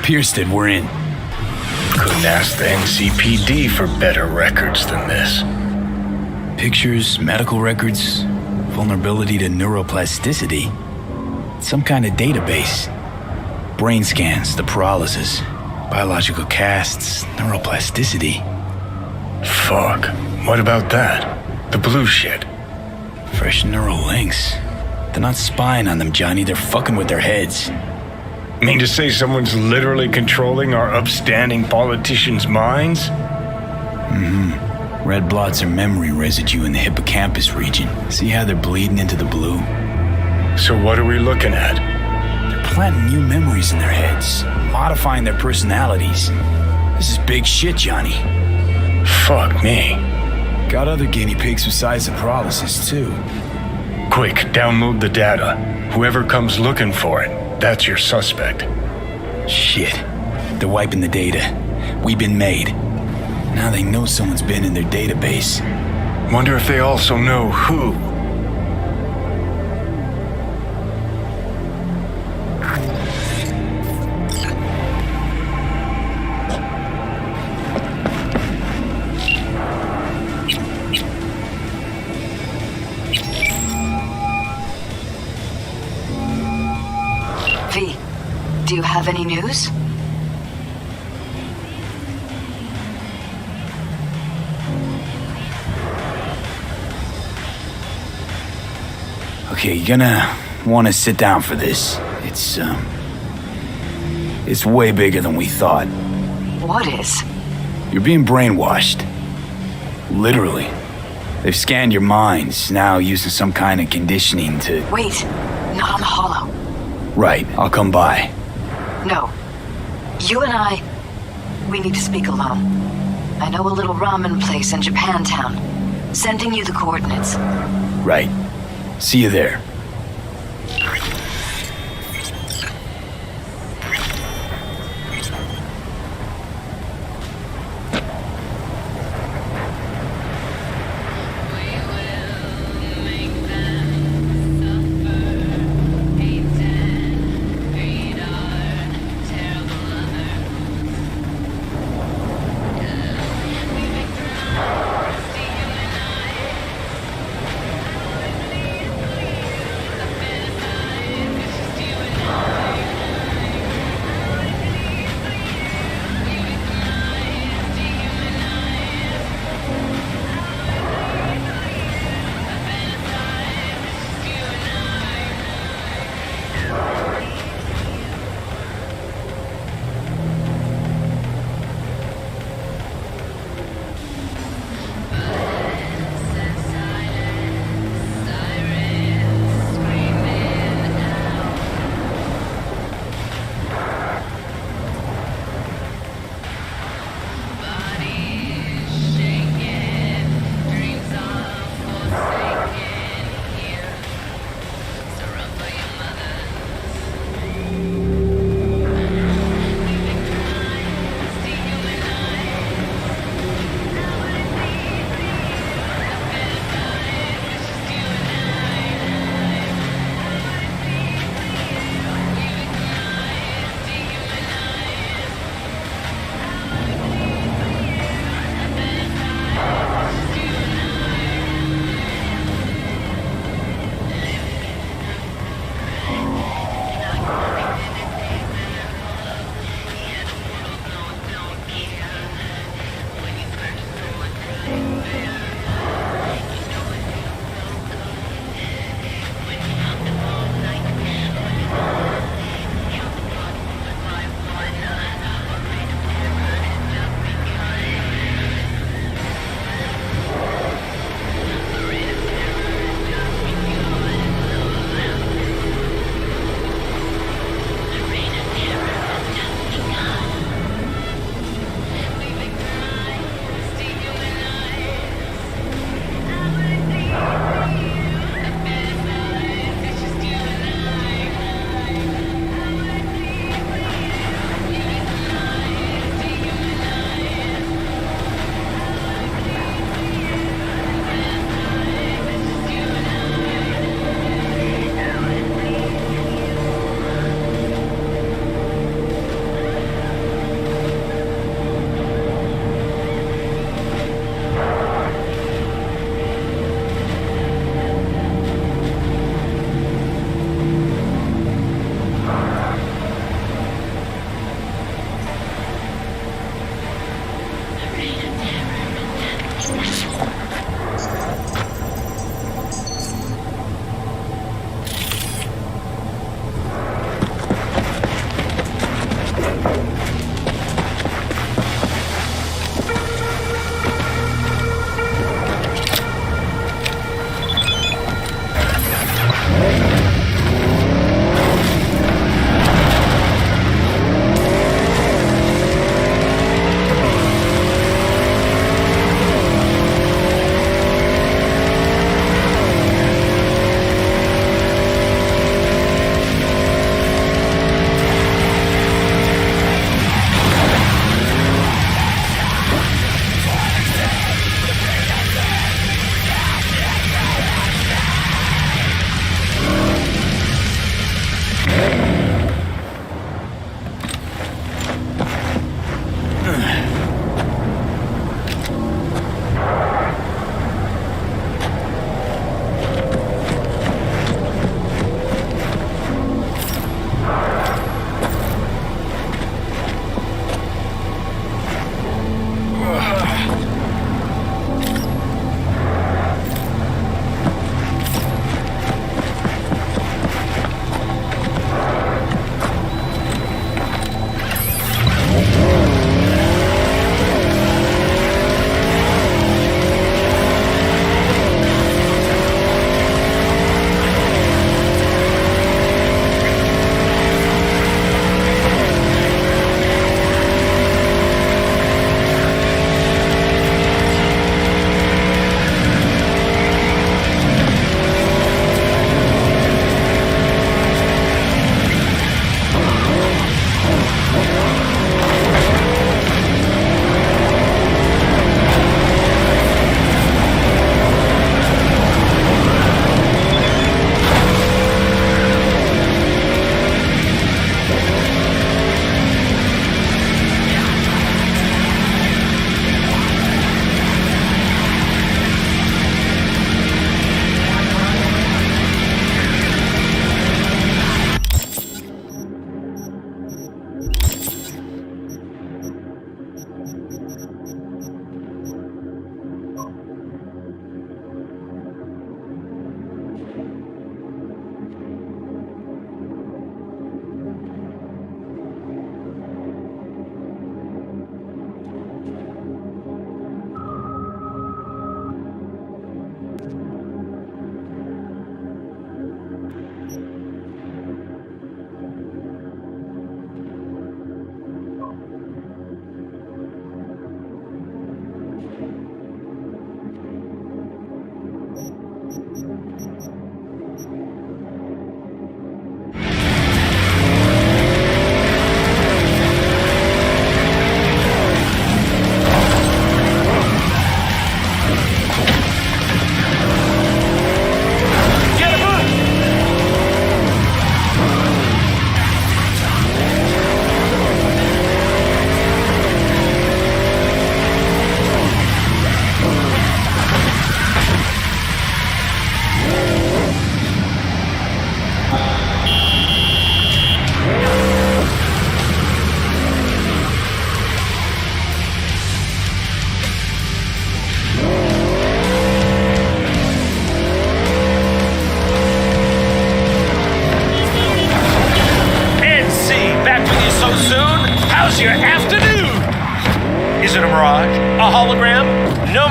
Piersted, we're in. Couldn't ask the NCPD for better records than this. Pictures, medical records, vulnerability to neuroplasticity. Some kind of database. Brain scans, the paralysis, biological casts, neuroplasticity. Fuck. What about that? The blue shit. Fresh neural links. They're not spying on them, Johnny. They're fucking with their heads. Mean to say someone's literally controlling our upstanding politicians' minds? Red blots are memory residue in the hippocampus region. See how they're bleeding into the blue? So what are we looking at? They're planting new memories in their heads, modifying their personalities. This is big shit, Johnny. Fuck me. Got other guinea pigs besides the paralysis, too. Quick, download the data. Whoever comes looking for it, that's your suspect. Shit. They're wiping the data. We've been made. Now they know someone's been in their database. Wonder if they also know who. V, do you have any news? Okay, you're gonna want to sit down for this. It's way bigger than we thought. What is? You're being brainwashed. Literally. They've scanned your minds, now using some kind of conditioning to... Wait, not on the hollow. Right, I'll come by. No. You and we need to speak alone. I know a little ramen place in Japantown. Sending you the coordinates. Right. See you there.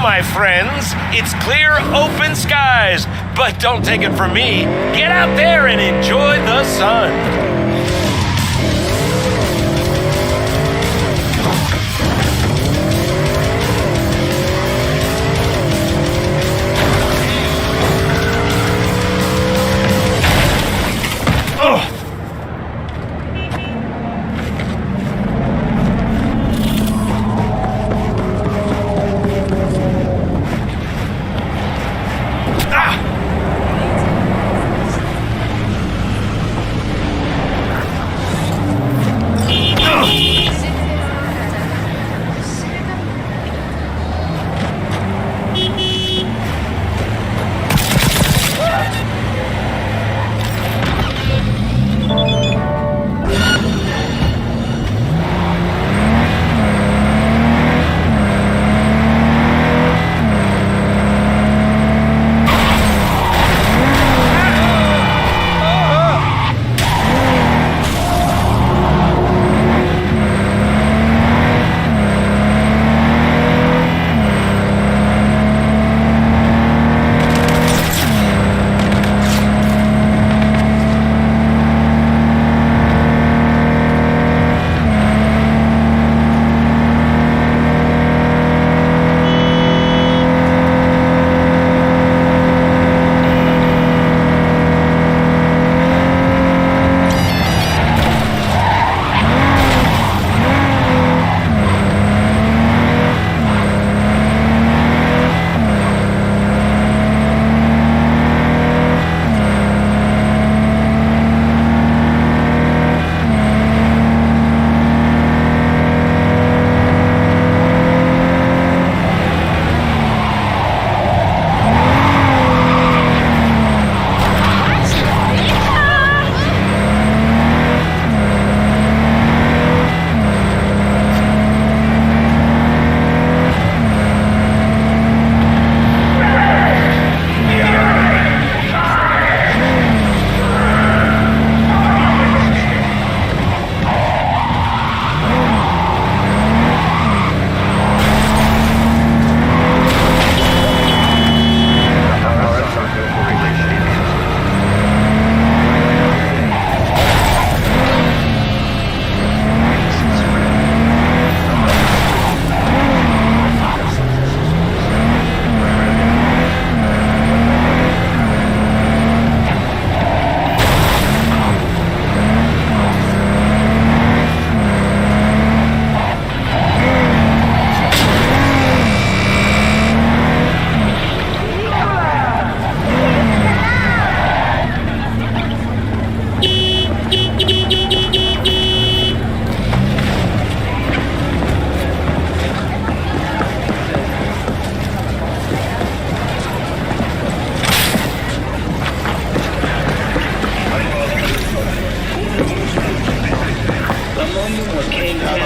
my friends, it's clear open skies. But don't take it from me. Get out there and enjoy the sun.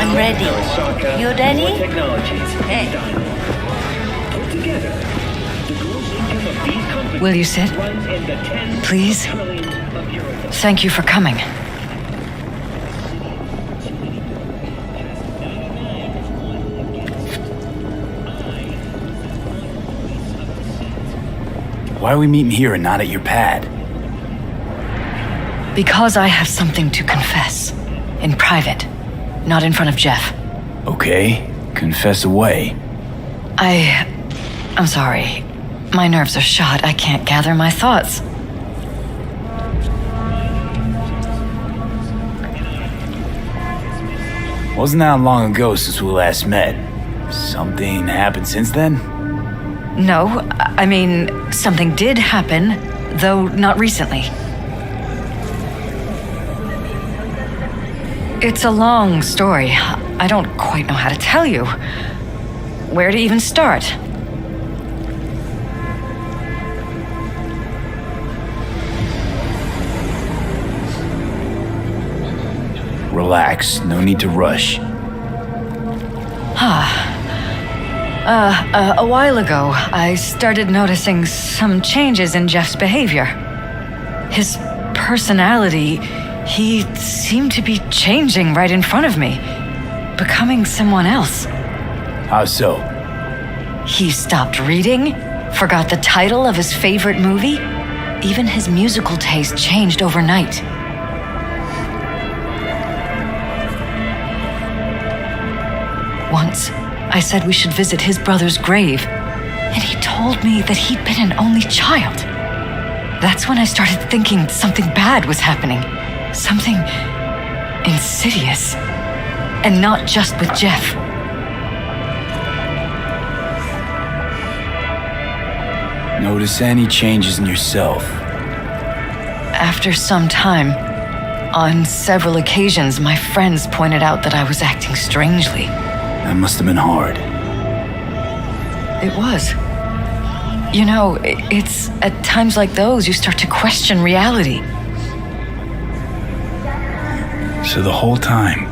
I'm ready. You ready? Hey. Will you sit? Please? Thank you for coming. Why are we meeting here and not at your pad? Because I have something to confess. In private. Not in front of Jeff. Okay, confess away. I'm sorry. My nerves are shot. I can't gather my thoughts. Wasn't that long ago since we last met? Something happened since then? No, I mean, something did happen, though not recently. It's a long story. I don't quite know how to tell you. Where to even start? Relax, no need to rush. A while ago, I started noticing some changes in Jeff's behavior. His personality, he seemed to be changing right in front of me, becoming someone else. How so? He stopped reading, forgot the title of his favorite movie. Even his musical taste changed overnight. Once, I said we should visit his brother's grave, and he told me that he'd been an only child. That's when I started thinking something bad was happening. Something insidious. And not just with Jeff. Notice any changes in yourself? After some time, on several occasions, my friends pointed out that I was acting strangely. That must have been hard. It was. You know, it's at times like those you start to question reality. So the whole time,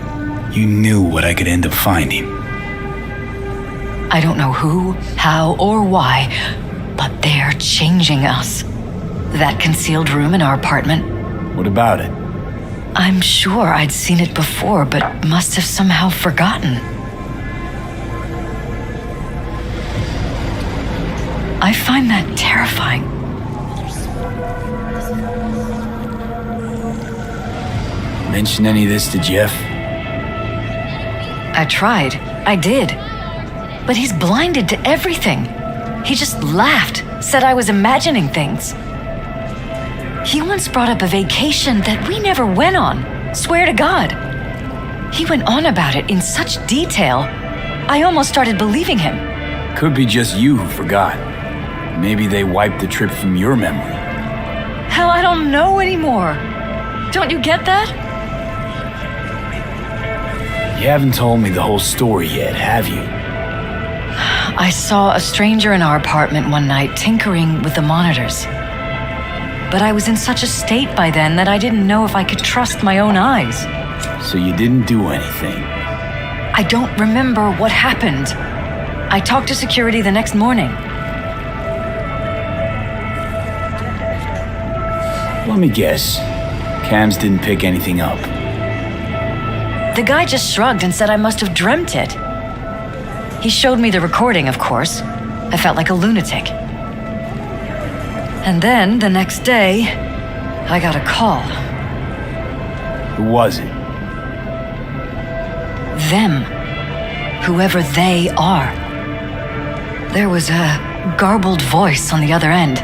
you knew what I could end up finding. I don't know who, how, or why, but they're changing us. That concealed room in our apartment. What about it? I'm sure I'd seen it before, but must have somehow forgotten. I find that terrifying. Mention any of this to Jeff? I tried. I did. But he's blinded to everything. He just laughed, said I was imagining things. He once brought up a vacation that we never went on. Swear to God. He went on about it in such detail, I almost started believing him. Could be just you who forgot. Maybe they wiped the trip from your memory. Hell, I don't know anymore. Don't you get that? You haven't told me the whole story yet, have you? I saw a stranger in our apartment one night tinkering with the monitors. But I was in such a state by then that I didn't know if I could trust my own eyes. So you didn't do anything? I don't remember what happened. I talked to security the next morning. Let me guess. Cams didn't pick anything up. The guy just shrugged and said I must have dreamt it. He showed me the recording, of course. I felt like a lunatic. And then, the next day, I got a call. Who was it? Them. Whoever they are. There was a garbled voice on the other end.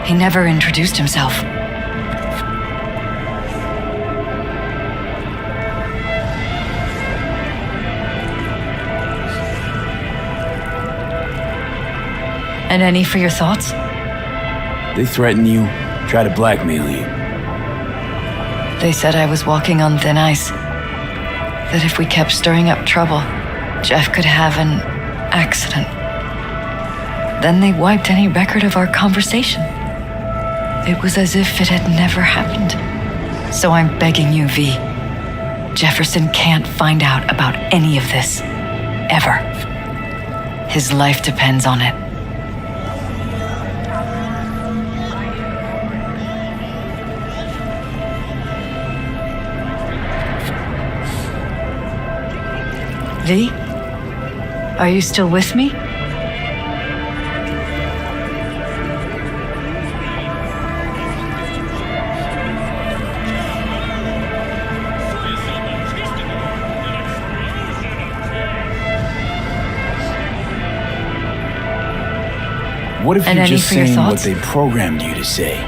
He never introduced himself. And any for your thoughts? They threatened you, try to blackmail you. They said I was walking on thin ice. That if we kept stirring up trouble, Jeff could have an accident. Then they wiped any record of our conversation. It was as if it had never happened. So I'm begging you, V. Jefferson can't find out about any of this. Ever. His life depends on it. V? Are you still with me? What if you're just saying what thoughts? they programmed you to say?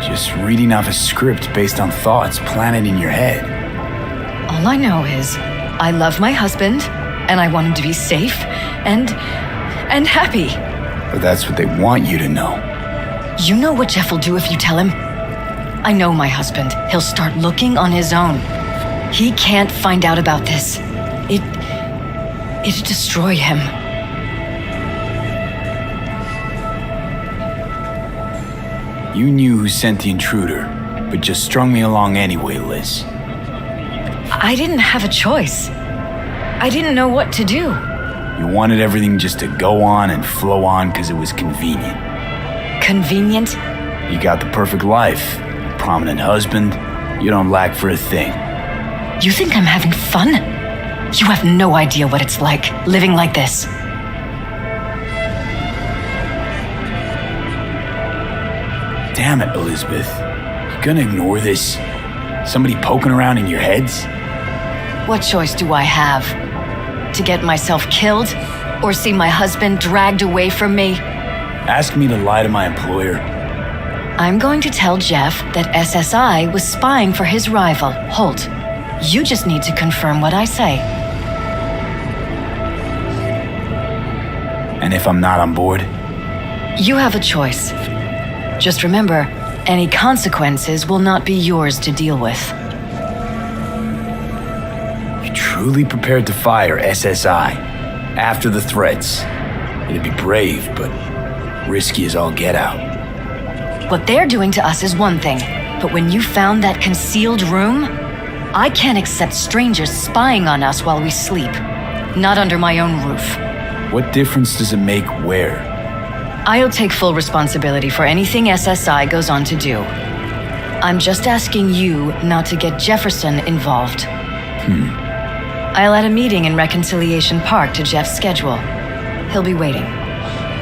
Just reading off a script based on thoughts planted in your head. All I know is I love my husband, and I want him to be safe and happy. But that's what they want you to know. You know what Jeff will do if you tell him? I know my husband. He'll start looking on his own. He can't find out about this. It'd destroy him. You knew who sent the intruder, but just strung me along anyway, Liz. I didn't have a choice. I didn't know what to do. You wanted everything just to go on and flow on because it was convenient. Convenient? You got the perfect life, a prominent husband. You don't lack for a thing. You think I'm having fun? You have no idea what it's like, living like this. Damn it, Elizabeth. You gonna ignore this? Somebody poking around in your heads? What choice do I have? To get myself killed? Or see my husband dragged away from me? Ask me to lie to my employer. I'm going to tell Jeff that SSI was spying for his rival, Holt. You just need to confirm what I say. And if I'm not on board? You have a choice. Just remember, any consequences will not be yours to deal with. You're truly prepared to fire SSI after the threats. It'd be brave, but risky as all get out. What they're doing to us is one thing, but when you found that concealed room, I can't accept strangers spying on us while we sleep. Not under my own roof. What difference does it make where? I'll take full responsibility for anything SSI goes on to do. I'm just asking you not to get Jefferson involved. I'll add a meeting in Reconciliation Park to Jeff's schedule. He'll be waiting.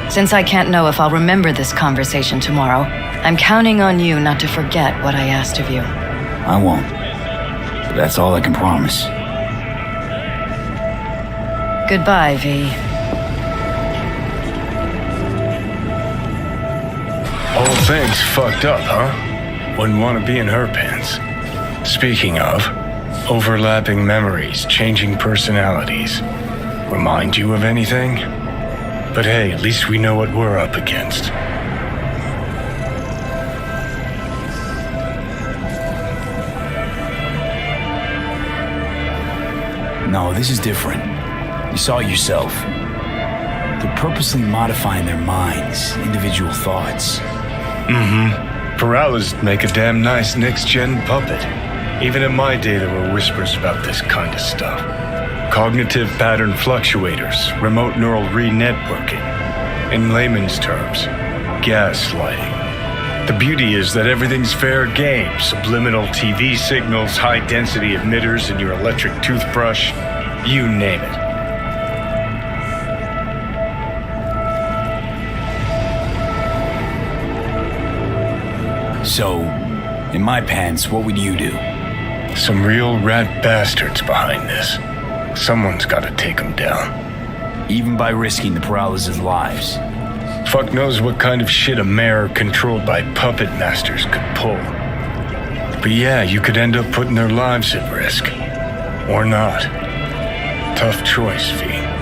Since I can't know if I'll remember this conversation tomorrow, I'm counting on you not to forget what I asked of you. I won't. But that's all I can promise. Goodbye, V. Whole thing's fucked up, huh? Wouldn't want to be in her pants. Speaking of, overlapping memories, changing personalities. Remind you of anything? But hey, at least we know what we're up against. No, this is different. You saw it yourself. They're purposely modifying their minds, individual thoughts. Peralez make a damn nice next-gen puppet. Even in my day, there were whispers about this kind of stuff. Cognitive pattern fluctuators, remote neural re-networking. In layman's terms, gaslighting. The beauty is that everything's fair game. Subliminal TV signals, high-density emitters in your electric toothbrush, you name it. So, in my pants, what would you do? Some real rat bastards behind this. Someone's gotta take them down. Even by risking the Peralez's lives. Fuck knows what kind of shit a mayor controlled by puppet masters could pull. But yeah, you could end up putting their lives at risk. Or not. Tough choice, V.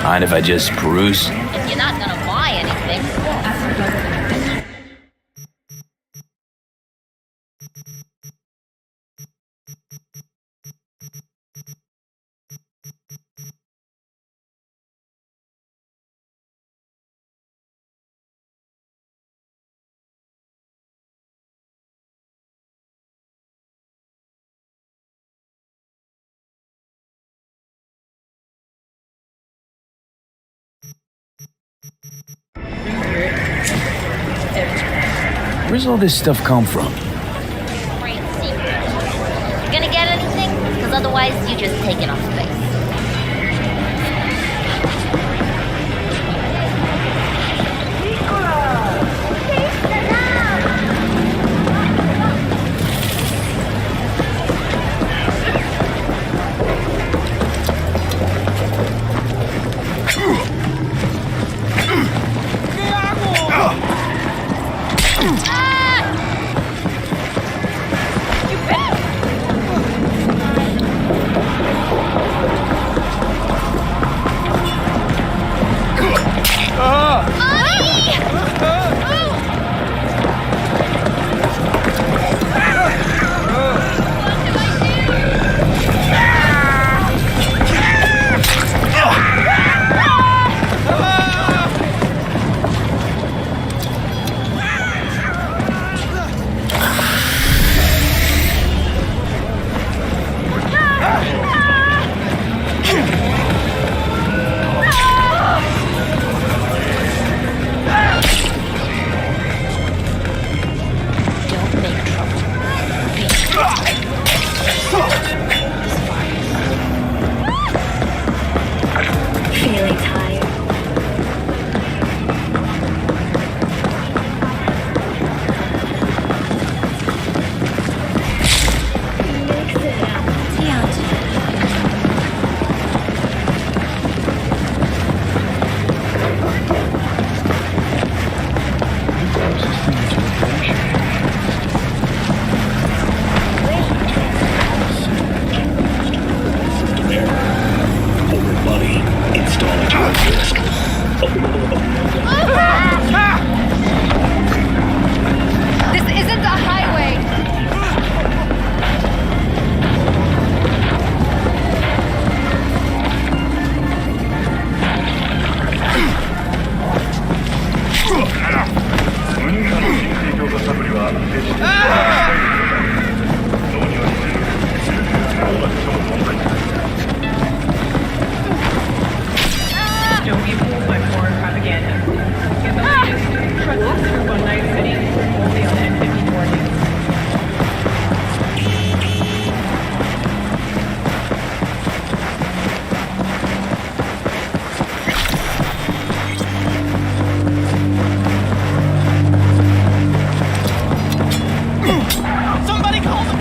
Mind if I just peruse? If you're not gonna buy anything. Where's all this stuff come from? Great secret. You gonna get anything? Because otherwise, you're just taking up space. Don't be fooled by foreign propaganda. Get the latest, trusted scoop on Night City only on N54 News. Somebody call the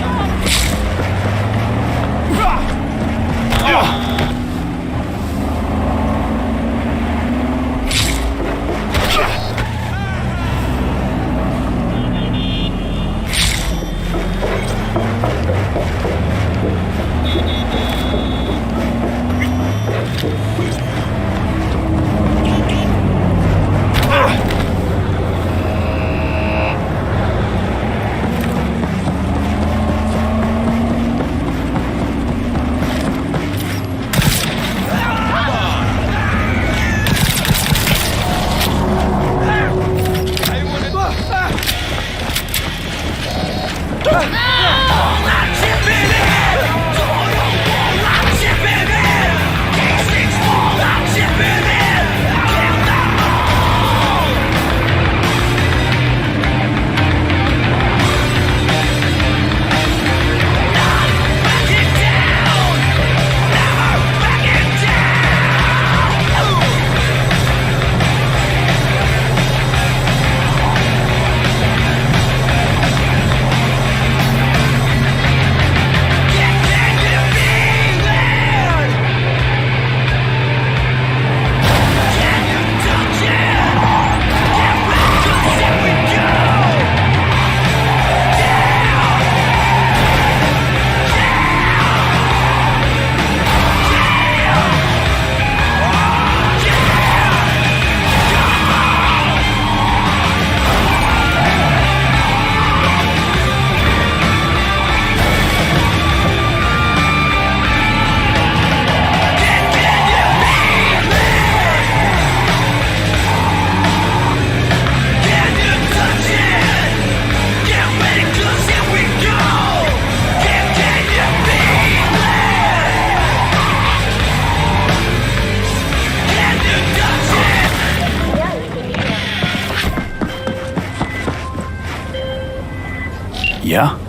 Yeah?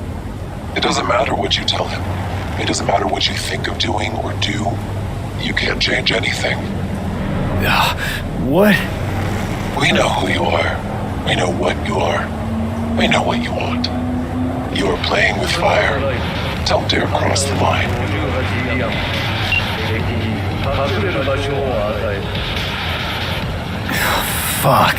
It doesn't matter what you tell him. It doesn't matter what you think of doing or do. You can't change anything. What? We know who you are. We know what you are. We know what you want. You are playing with fire. Don't dare cross the line. Fuck.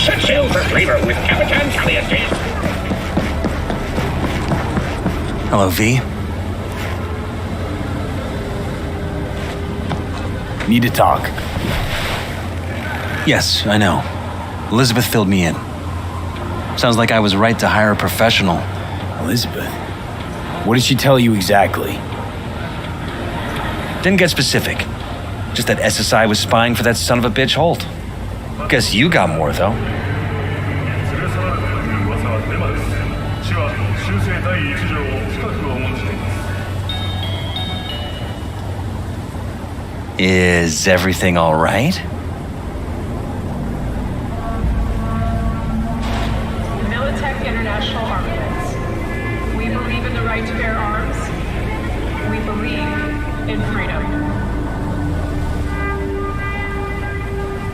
Set sail for flavor with Capitan Caliente. Hello, V. Need to talk. Yes, I know. Elizabeth filled me in. Sounds like I was right to hire a professional. Elizabeth? What did she tell you exactly? Didn't get specific. Just that SSI was spying for that son of a bitch Holt. Guess you got more, though. Is everything all right? Militech International Armaments. We believe in the right to bear arms. We believe in freedom.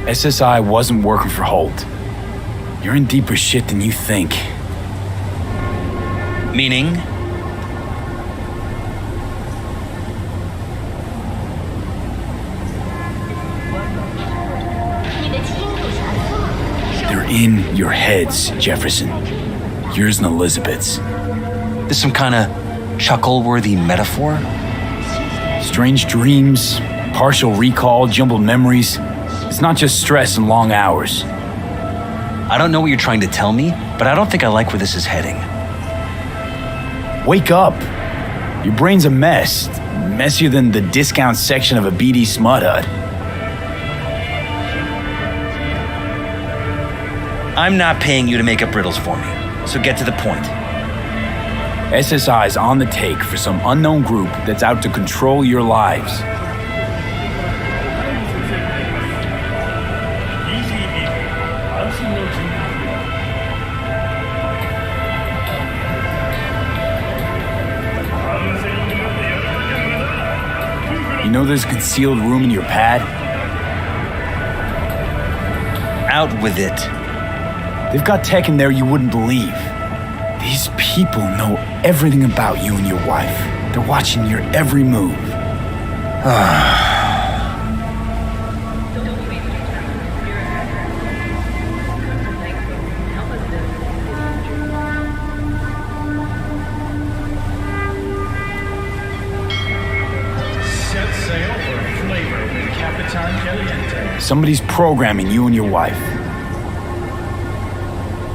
SSI wasn't working for Holt. You're in deeper shit than you think. Meaning? They're in your heads, Jefferson. Yours and Elizabeth's. This some kind of chuckle-worthy metaphor? Strange dreams, partial recall, jumbled memories. It's not just stress and long hours. I don't know what you're trying to tell me, but I don't think I like where this is heading. Wake up. Your brain's a mess. Messier than the discount section of a BD smut hut. I'm not paying you to make up riddles for me, so get to the point. SSI's on the take for some unknown group that's out to control your lives. You know there's a concealed room in your pad? Out with it. They've got tech in there you wouldn't believe. These people know everything about you and your wife. They're watching your every move. Set sail for a flavor with Capitan Caliente. Somebody's programming you and your wife.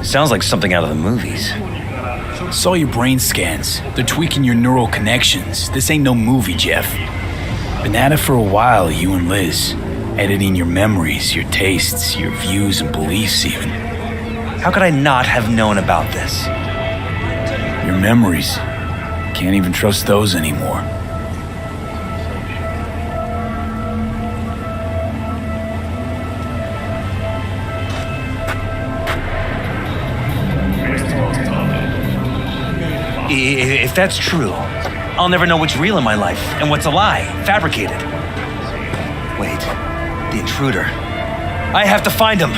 Sounds like something out of the movies. Saw your brain scans. They're tweaking your neural connections. This ain't no movie, Jeff. Been at it for a while, you and Liz. Editing your memories, your tastes, your views and beliefs even. How could I not have known about this? Your memories. Can't even trust those anymore. If that's true, I'll never know what's real in my life and what's a lie, fabricated. Wait, the intruder. I have to find him.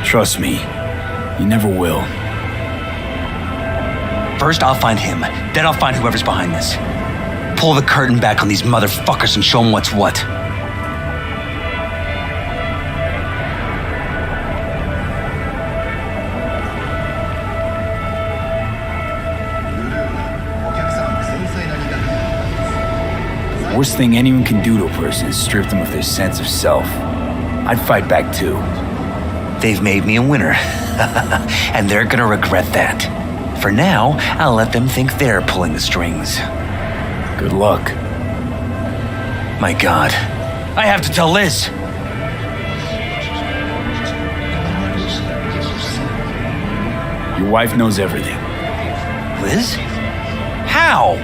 Trust me, you never will. First, I'll find him. Then I'll find whoever's behind this. Pull the curtain back on these motherfuckers and show them what's what. Worst thing anyone can do to a person is strip them of their sense of self. I'd fight back too. They've made me a winner, and they're gonna regret that. For now, I'll let them think they're pulling the strings. Good luck. My God, I have to tell Liz. Your wife knows everything. Liz? How?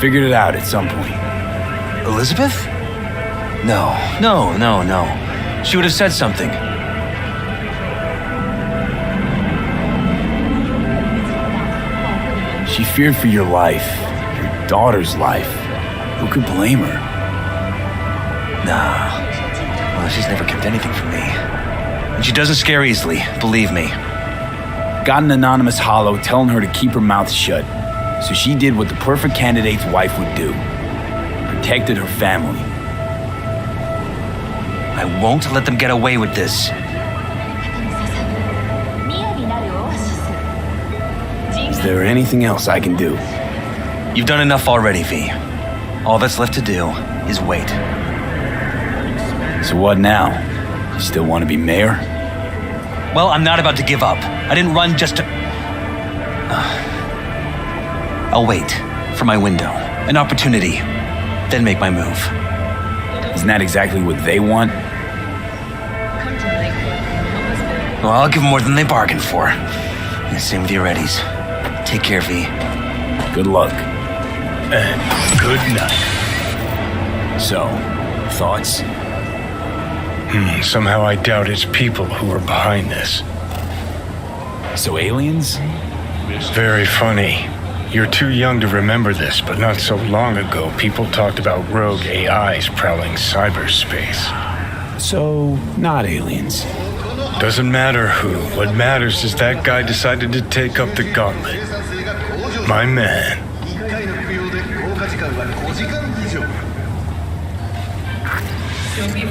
Figured it out at some point. Elizabeth? No. She would have said something. She feared for your life, your daughter's life. Who could blame her? Nah. Well, she's never kept anything from me. And she doesn't scare easily, believe me. Got an anonymous hollow telling her to keep her mouth shut. So she did what the perfect candidate's wife would do. Protected her family. I won't let them get away with this. Is there anything else I can do? You've done enough already, V. All that's left to do is wait. So what now? You still want to be mayor? Well, I'm not about to give up. I didn't run just to... I'll wait for my window, an opportunity, then make my move. Isn't that exactly what they want? Well, I'll give them more than they bargained for. And same with your Eddies. Take care, V. Good luck. And good night. So, thoughts? Somehow I doubt it's people who are behind this. So aliens? Very funny. You're too young to remember this, but not so long ago, people talked about rogue AIs prowling cyberspace. So, not aliens. Doesn't matter who. What matters is that guy decided to take up the gauntlet. My man. Don't be